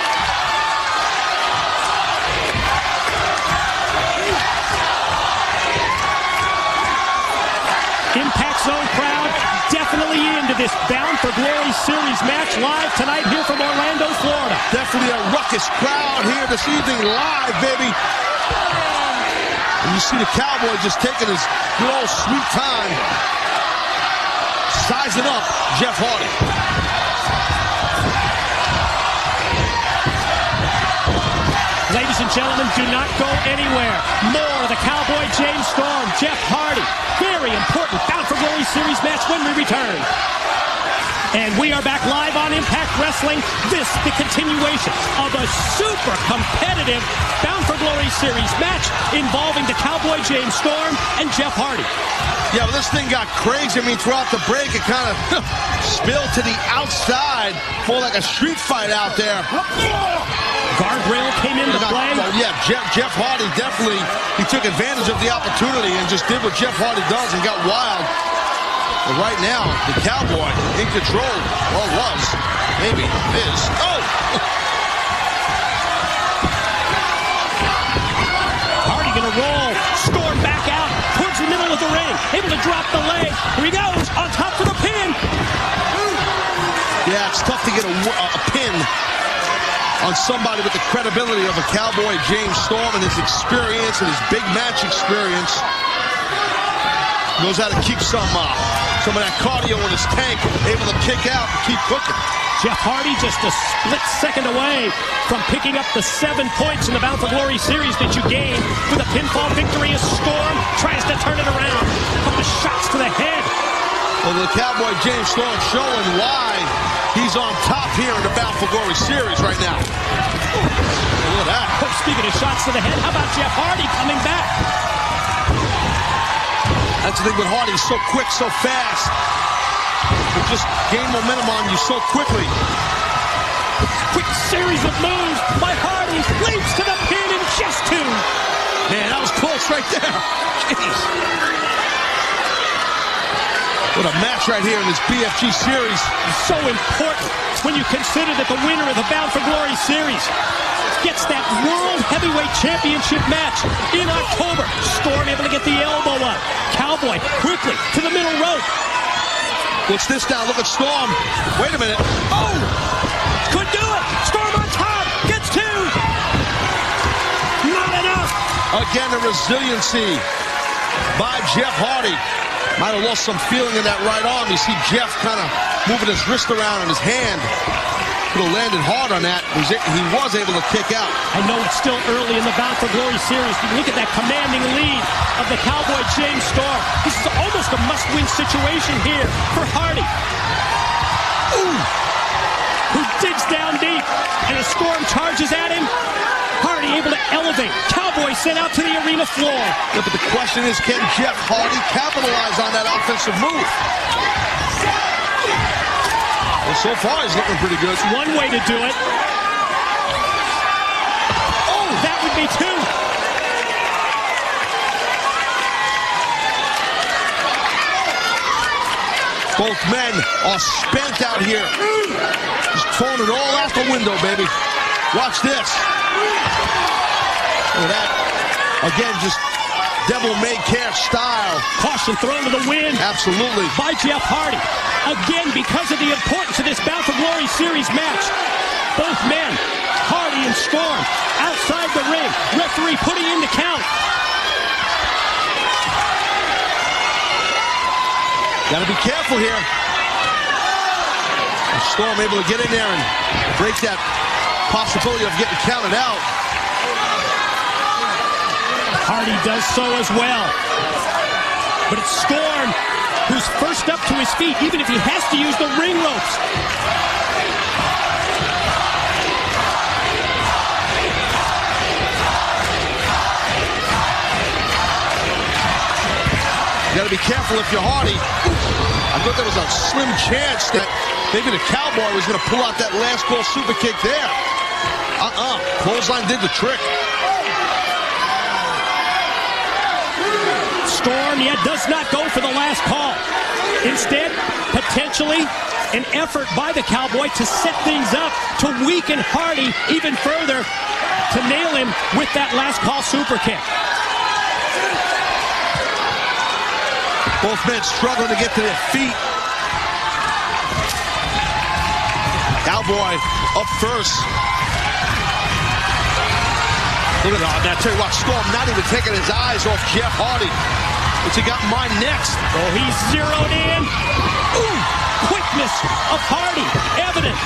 Impact Zone crowd definitely into this Bound for Glory series match live tonight here from Orlando, Florida. Definitely a ruckus crowd here this evening live, baby. And you see the Cowboy just taking his good old sweet time, sizing up Jeff Hardy. Ladies and gentlemen, do not go anywhere. More of the Cowboy James Storm, Jeff Hardy. Very important Bound for Glory series match when we return. And we are back live on Impact Wrestling. This, the continuation of a super competitive Bound for Glory series match involving the Cowboy James Storm and Jeff Hardy. Yeah, well, this thing got crazy. I mean, throughout the break, it kind of spilled to the outside. More like a street fight out there. Guardrail came into play. Well, yeah, Jeff Hardy definitely, he took advantage of the opportunity and just did what Jeff Hardy does and got wild. But right now, the Cowboy in control, well, was, maybe is. Oh! Hardy gonna roll, Storm back out towards the middle of the ring, able to drop the leg. Here he goes, on top for the pin. Yeah, it's tough to get a pin on somebody with the credibility of a Cowboy James Storm and his experience and his big match experience. Knows how to keep some of that cardio in his tank, able to kick out and keep cooking. Jeff Hardy just a split second away from picking up the 7 points in the Bound for Glory series that you gained with a pinfall victory as Storm tries to turn it around. A couple of shots to the head. Well, the Cowboy James Storm showing why he's on top here in the Bound for Glory series right now. Look at that. Oh, speaking of shots to the head, how about Jeff Hardy coming back? That's the thing with Hardy, he's so quick, so fast. He'll just gain momentum on you so quickly. Quick series of moves by Hardy. Leaps to the pin in just 2. Man, that was close right there. Jeez. What a match right here in this BFG series. So important when you consider that the winner of the Bound for Glory series gets that World Heavyweight Championship match in October. Storm able to get the elbow up. Cowboy quickly to the middle rope. What's this now? Look at Storm. Wait a minute. Oh! Could do it. Storm on top. Gets 2. Not enough. Again, the resiliency by Jeff Hardy. Might have lost some feeling in that right arm. You see Jeff kind of moving his wrist around in his hand. Could have landed hard on that. He was able to kick out. I know it's still early in the Bound for Glory series. You look at that commanding lead of the Cowboy James Storm. This is almost a must-win situation here for Hardy. Ooh! Who digs down deep, and as Storm charges at him, Hardy able to elevate. Cowboy sent out to the arena floor. Yeah, but the question is, can Jeff Hardy capitalize on that offensive move? Well, so far he's looking pretty good. One way to do it. Oh, that would be 2. Both men are spent out here. Just throwing it all out the window, baby. Watch this. Look at that. Again, just devil-may-care style. Caution thrown to the wind. Absolutely. By Jeff Hardy. Again, because of the importance of this Bound for Glory series match. Both men, Hardy and Storm, outside the ring. Referee putting in the count. Got to be careful here. Storm able to get in there and break that possibility of getting counted out. Hardy does so as well. But it's Storm who's first up to his feet, even if he has to use the ring ropes. You got to be careful if you're Hardy. I thought there was a slim chance that maybe the Cowboy was going to pull out that last call super kick there. Clothesline did the trick. Storm yet does not go for the last call. Instead, potentially an effort by the Cowboy to set things up, to weaken Hardy even further, to nail him with that last call super kick. Both men struggling to get to their feet. Cowboy up first. Look at that. Now, tell you what, Storm not even taking his eyes off Jeff Hardy. What's he got in mind next? Oh, he's zeroed in. Ooh, quickness of Hardy, evident.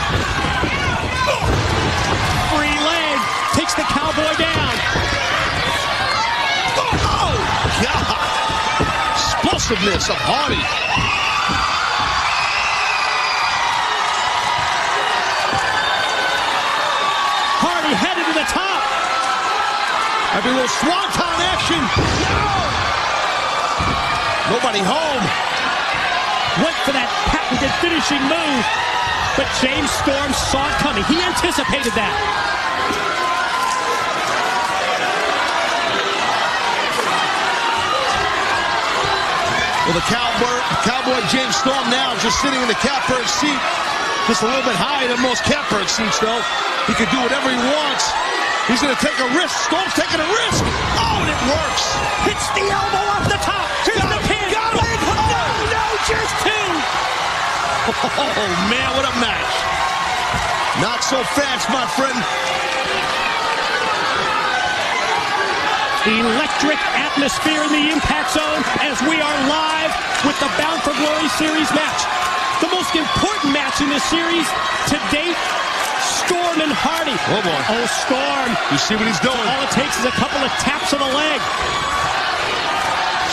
Free leg, takes the Cowboy down. Oh, God. Explosiveness of Hardy. Hardy headed to the top. Maybe a little swanton action. No! Nobody home. Went for that patented finishing move, but James Storm saw it coming. He anticipated that. Well, the Cowboy James Storm now just sitting in the catbird seat, just a little bit higher than most catbird seats, though. He can do whatever he wants. He's going to take a risk. Storm's taking a risk. Oh, and it works. Hits the elbow off the top. Here's the pin. Got him. No, just 2. Oh, man, what a match. Not so fast, my friend. Electric atmosphere in the Impact Zone as we are live with the Bound for Glory Series match. The most important match in this series to date, Storm and Hardy. Oh, boy. Oh, Storm. You see what he's doing. All it takes is a couple of taps of the leg.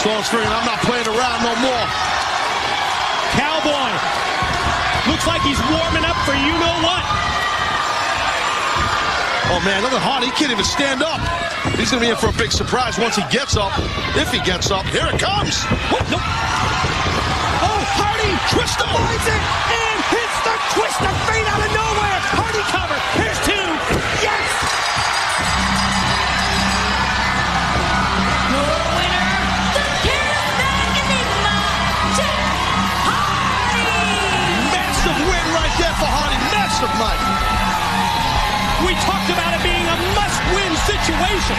Storm's figuring, I'm not playing around no more. Cowboy. Looks like he's warming up for you-know-what. Oh, man, look at Hardy. He can't even stand up. He's going to be in for a big surprise once he gets up. If he gets up. Here it comes. What? No. Oh, Hardy. Twister. Finds it and hits the twist of fate out of nowhere. Hardy cover. Here's two. Yes. Your winner, the charismatic enigma, Jeff Hardy. Massive win right there for Hardy. Massive night. We talked about it being a must-win situation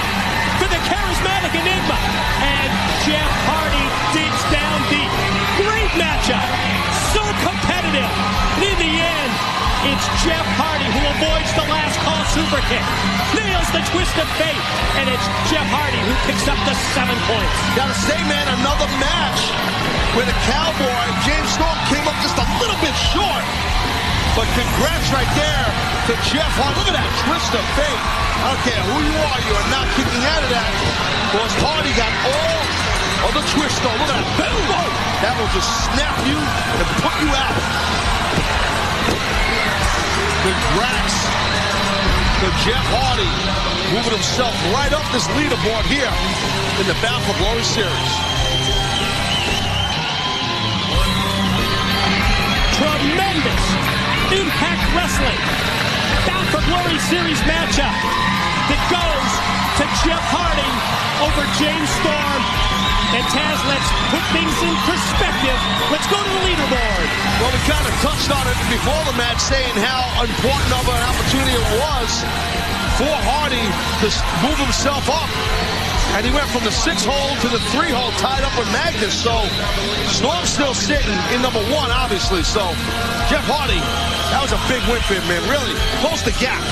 for the charismatic enigma. And Jeff Hardy digs down deep. Great matchup. So competitive. And in the end, it's Jeff Hardy who avoids the last call super kick. Nails the twist of fate. And it's Jeff Hardy who picks up the 7 points. Gotta say, man, another match where the Cowboy, James Storm, came up just a little bit short. But congrats right there to Jeff Hardy. Look at that twist of fate. I don't care who you are not kicking out of that. Because Hardy got all of the twist, though. Look at that. Whoa. That will just snap you and put you out. Congrats to Jeff Hardy, moving himself right up this leaderboard here in the Bound for Glory Series. Tremendous Impact Wrestling Bound for Glory Series matchup that goes to Jeff Hardy over James Storm. And Taz, let's put things in perspective. Let's go to the leaderboard. Well, we kind of touched on it before the match, saying how important of an opportunity it was for Hardy to move himself up. And he went from the 6-hole to the 3-hole, tied up with Magnus. So Storm's still sitting in number 1, obviously. So Jeff Hardy, that was a big win for him, man. Really closed the gap.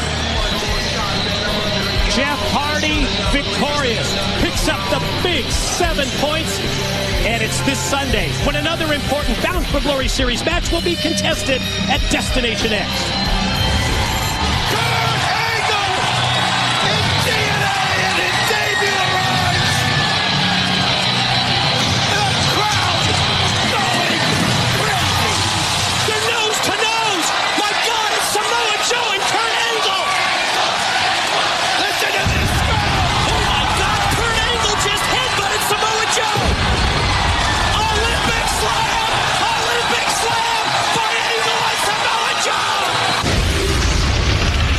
Jeff Hardy victorious, picks up the big 7 points, and it's this Sunday when another important Bound for Glory Series match will be contested at Destination X.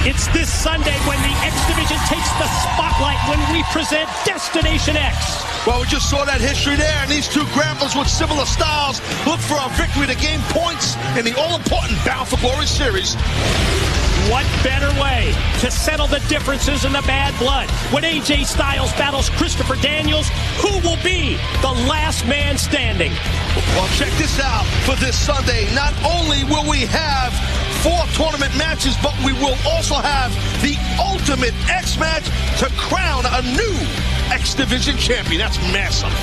It's this Sunday when the X Division takes the spotlight when we present Destination X. Well, we just saw that history there, and these two grapplers with similar styles look for a victory to gain points in the all-important Bound for Glory Series. What better way to settle the differences in the bad blood when AJ Styles battles Christopher Daniels? Who will be the last man standing? Well, check this out for this Sunday. Not only will we have 4 tournament matches, but we will also have the ultimate X match to crown a new X Division champion. That's massive.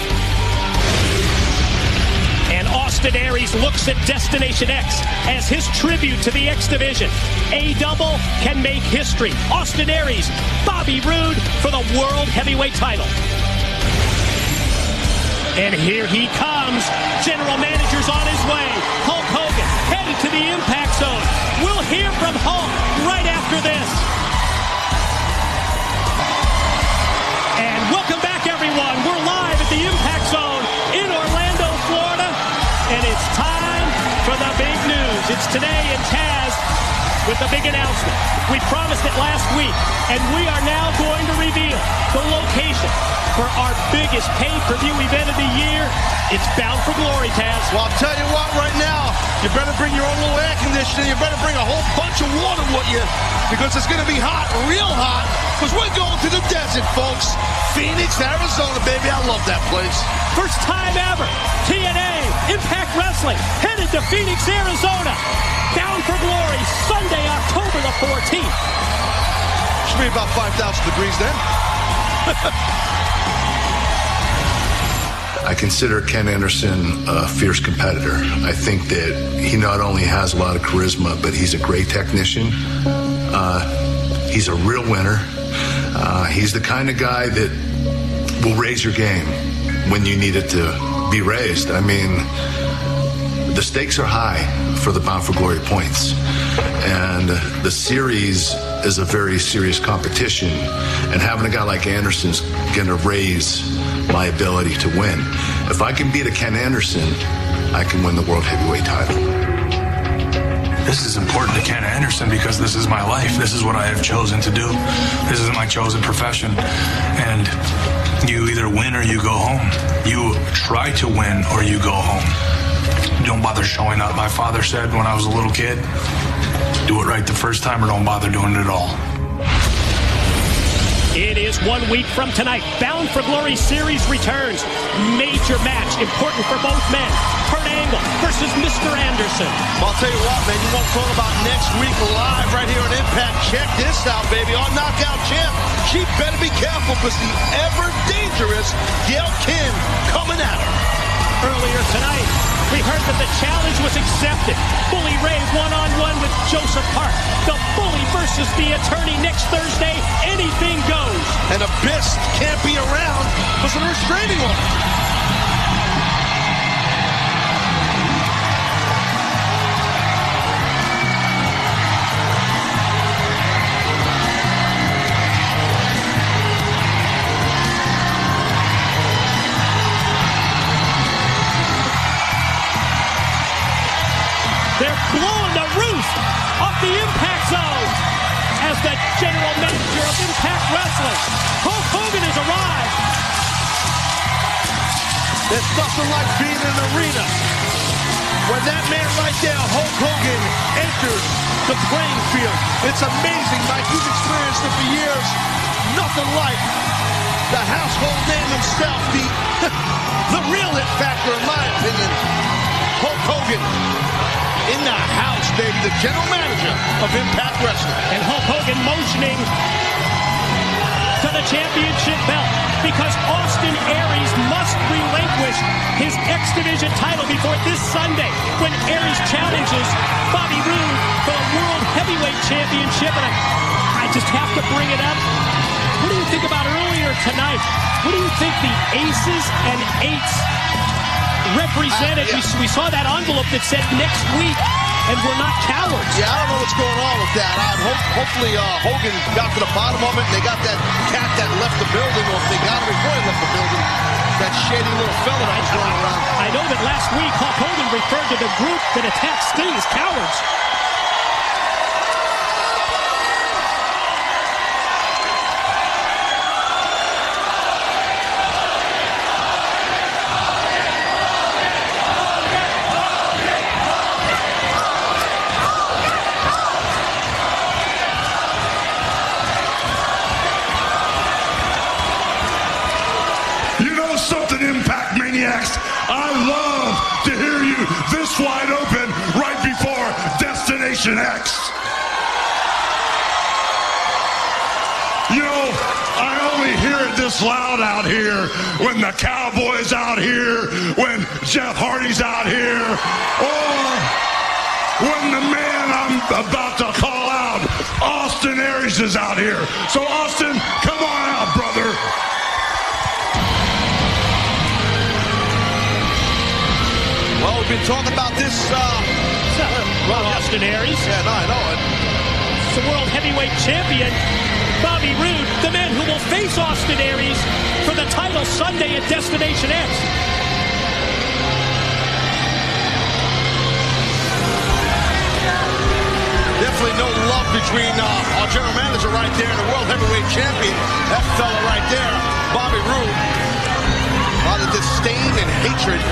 And Austin Aries looks at Destination X as his tribute to the X Division. A double can make history. Austin Aries, Bobby Roode for the World Heavyweight title. And here he comes. General Manager's on his way. Hulk Hogan headed to the Impact Zone. We'll hear from Hulk right after this. And welcome back, everyone. We're live at the Impact Zone in Orlando, Florida. And it's time for the big news. It's today in Taz with the big announcement. We promised it last week, and we are now going to reveal the location for our biggest pay-per-view event of the year. It's Bound for Glory, Taz. Well, I'll tell you what, right now, you better bring your own little air conditioner. You better bring a whole bunch of water with you, because it's going to be hot, real hot, because we're going to the desert, folks. Phoenix, Arizona, baby. I love that place. First time ever, TNA Impact Wrestling headed to Phoenix, Arizona. Bound for Glory, Sunday, October the 14th. Should be about 5,000 degrees then. I consider Ken Anderson a fierce competitor. I think that he not only has a lot of charisma, but he's a great technician. He's a real winner. He's the kind of guy that will raise your game when you need it to be raised. I mean, the stakes are high for the Bound for Glory points. And the series is a very serious competition. And having a guy like Anderson's going to raise my ability to win. If I can beat a Ken Anderson, I can win the World Heavyweight title. This is important to Ken Anderson because this is my life. This is what I have chosen to do. This is my chosen profession. And you either win or you go home. You try to win or you go home. Don't bother showing up. My father said when I was a little kid, do it right the first time or don't bother doing it at all. It is 1 week from tonight. Bound for Glory series returns. Major match, important for both men. Kurt Angle versus Mr. Anderson. I'll tell you what, man, you won't talk about next week live right here on Impact. Check this out, baby. On Knockout Champ, she better be careful because the ever-dangerous Gail Kim coming at her. Earlier tonight, we heard that the challenge was accepted. Bully Ray one-on-one with Joseph Park. The Bully versus the Attorney next Thursday. Anything goes. And Abyss can't be around because of the restraining order. They're blowing the roof off the Impact Zone as the general manager of Impact Wrestling, Hulk Hogan, has arrived. There's nothing like being in an arena when that man right there, Hulk Hogan, enters the playing field. It's amazing, Mike. You've experienced it for years. Nothing like the household name himself, the real hit factor, in my opinion, Hulk Hogan. In the house, baby, the general manager of Impact Wrestling. And Hulk Hogan motioning to the championship belt because Austin Aries must relinquish his X Division title before this Sunday when Aries challenges Bobby Roode for the World Heavyweight Championship. And I just have to bring it up. What do you think about earlier tonight? What do you think the aces and eights represented? We saw that envelope that said next week, and we're not cowards. Yeah, I don't know what's going on with that. Hopefully Hogan got to the bottom of it, and they got that cat that left the building, or if they got him before he left the building, that shady little fella that was running around. I know that last week Hulk Hogan referred to the group that attacked Sting as cowards. I love to hear you this wide open right before Destination X. You know, I only hear it this loud out here when the Cowboys out here, when Jeff Hardy's out here, or when the man I'm about to call out, Austin Aries, is out here. So Austin, come on out, brother. Well, we've been talking about this, Austin Aries. Yeah, no, I know it. It's the World Heavyweight Champion, Bobby Roode, the man who will face Austin Aries for the title Sunday at Destination X. Definitely no love between our general manager right there and the World Heavyweight Champion. That fella right there, Bobby Roode. A lot of disdain and hatred.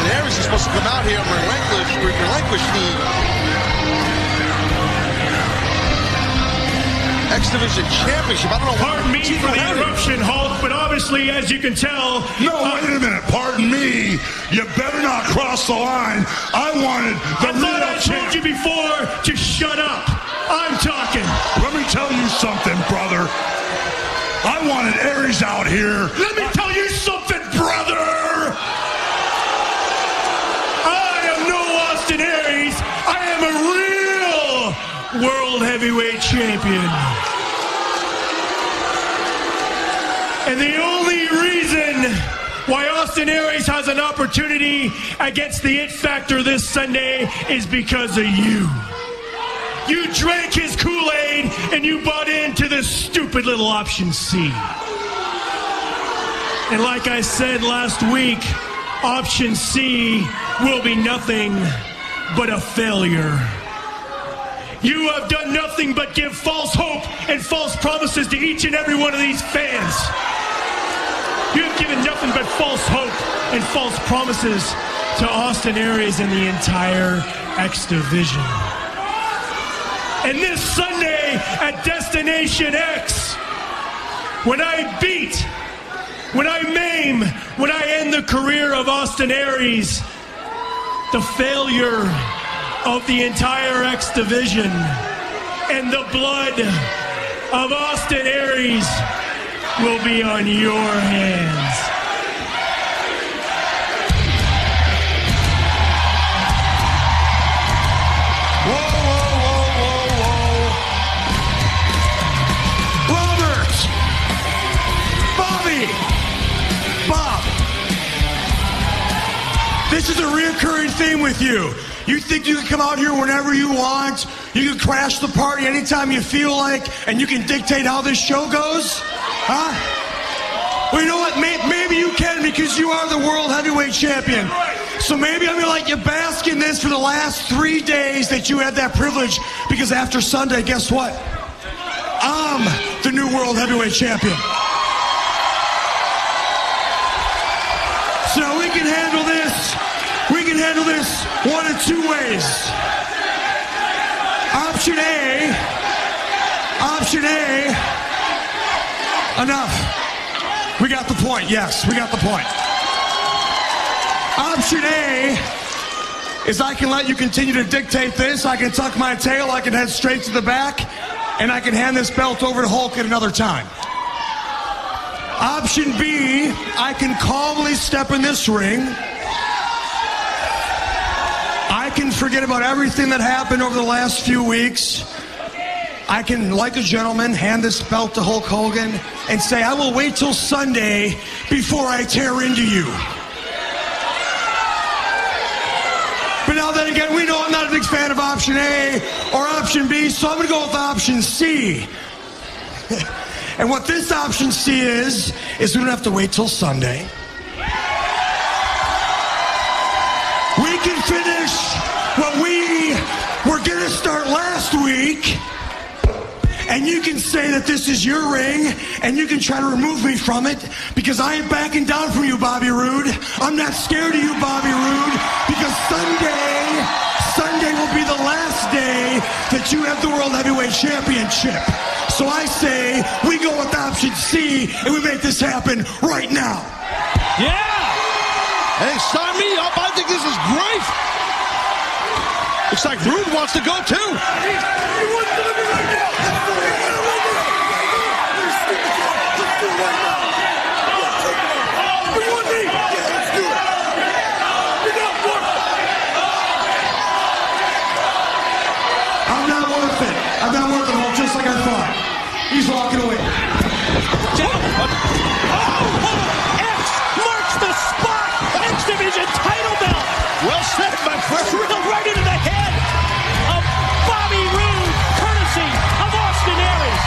Aries is supposed to come out here and relinquish the X X Division Championship. I don't know why. Pardon me for the interruption, Hulk, but obviously, as you can tell... No, wait a minute. Pardon me. You better not cross the line. I wanted the real champ. I told you before to shut up. I'm talking. Let me tell you something, brother. I wanted Aries out here. Let me tell you something, brother. I am no Austin Aries. I am a real world heavyweight champion. And the only reason why Austin Aries has an opportunity against the It Factor this Sunday is because of you. You drank his Kool-Aid and you bought into this stupid little option C. And like I said last week, option C will be nothing but a failure. You have done nothing but give false hope and false promises to each and every one of these fans. You have given nothing but false hope and false promises to Austin Aries and the entire X Division. And this Sunday at Destination X, when I beat, when I maim, when I end the career of Austin Aries, the failure of the entire X Division and the blood of Austin Aries will be on your hands. This is a reoccurring theme with you. You think you can come out here whenever you want, you can crash the party anytime you feel like, and you can dictate how this show goes? Huh? Well, you know what? Maybe you can because you are the world heavyweight champion. So maybe I'm going to let you bask in this for the last 3 days that you had that privilege, because after Sunday, guess what? I'm the new world heavyweight champion. So we can handle this. We can handle this one of two ways. Option A, enough. We got the point, yes, we got the point. Option A is I can let you continue to dictate this, I can tuck my tail, I can head straight to the back, and I can hand this belt over to Hulk at another time. Option B, I can calmly step in this ring. I can forget about everything that happened over the last few weeks. I can, like a gentleman, hand this belt to Hulk Hogan and say, I will wait till Sunday before I tear into you. But now then again, we know I'm not a big fan of option A or option B, so I'm going to go with option C. And what this option C is we don't have to wait till Sunday. We can finish what we were going to start last week, and you can say that this is your ring, and you can try to remove me from it, because I ain't backing down from you, Bobby Roode. I'm not scared of you, Bobby Roode, because Sunday will be the last day that you have the World Heavyweight Championship. So I say we go with option C and we make this happen right now. Yeah! Hey, sign me up. I think this is great. Looks like Roode wants to go too. I'm not worth it. I'm not worth it, Hulk, just like I thought. He's walking away. X marks the spot. X Division title belt. Well said, my friend. Drilled right into the head of Bobby Roode, courtesy of Austin Aries.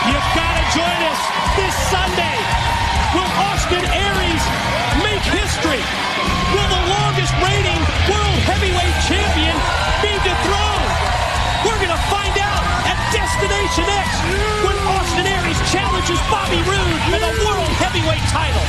You've got to join us this Sunday. Will Austin Aries make history? Will the longest reigning World Heavyweight Champion be dethroned? We're going to find out at Destination X when Austin Aries challenges Bobby Roode for the World Heavyweight title.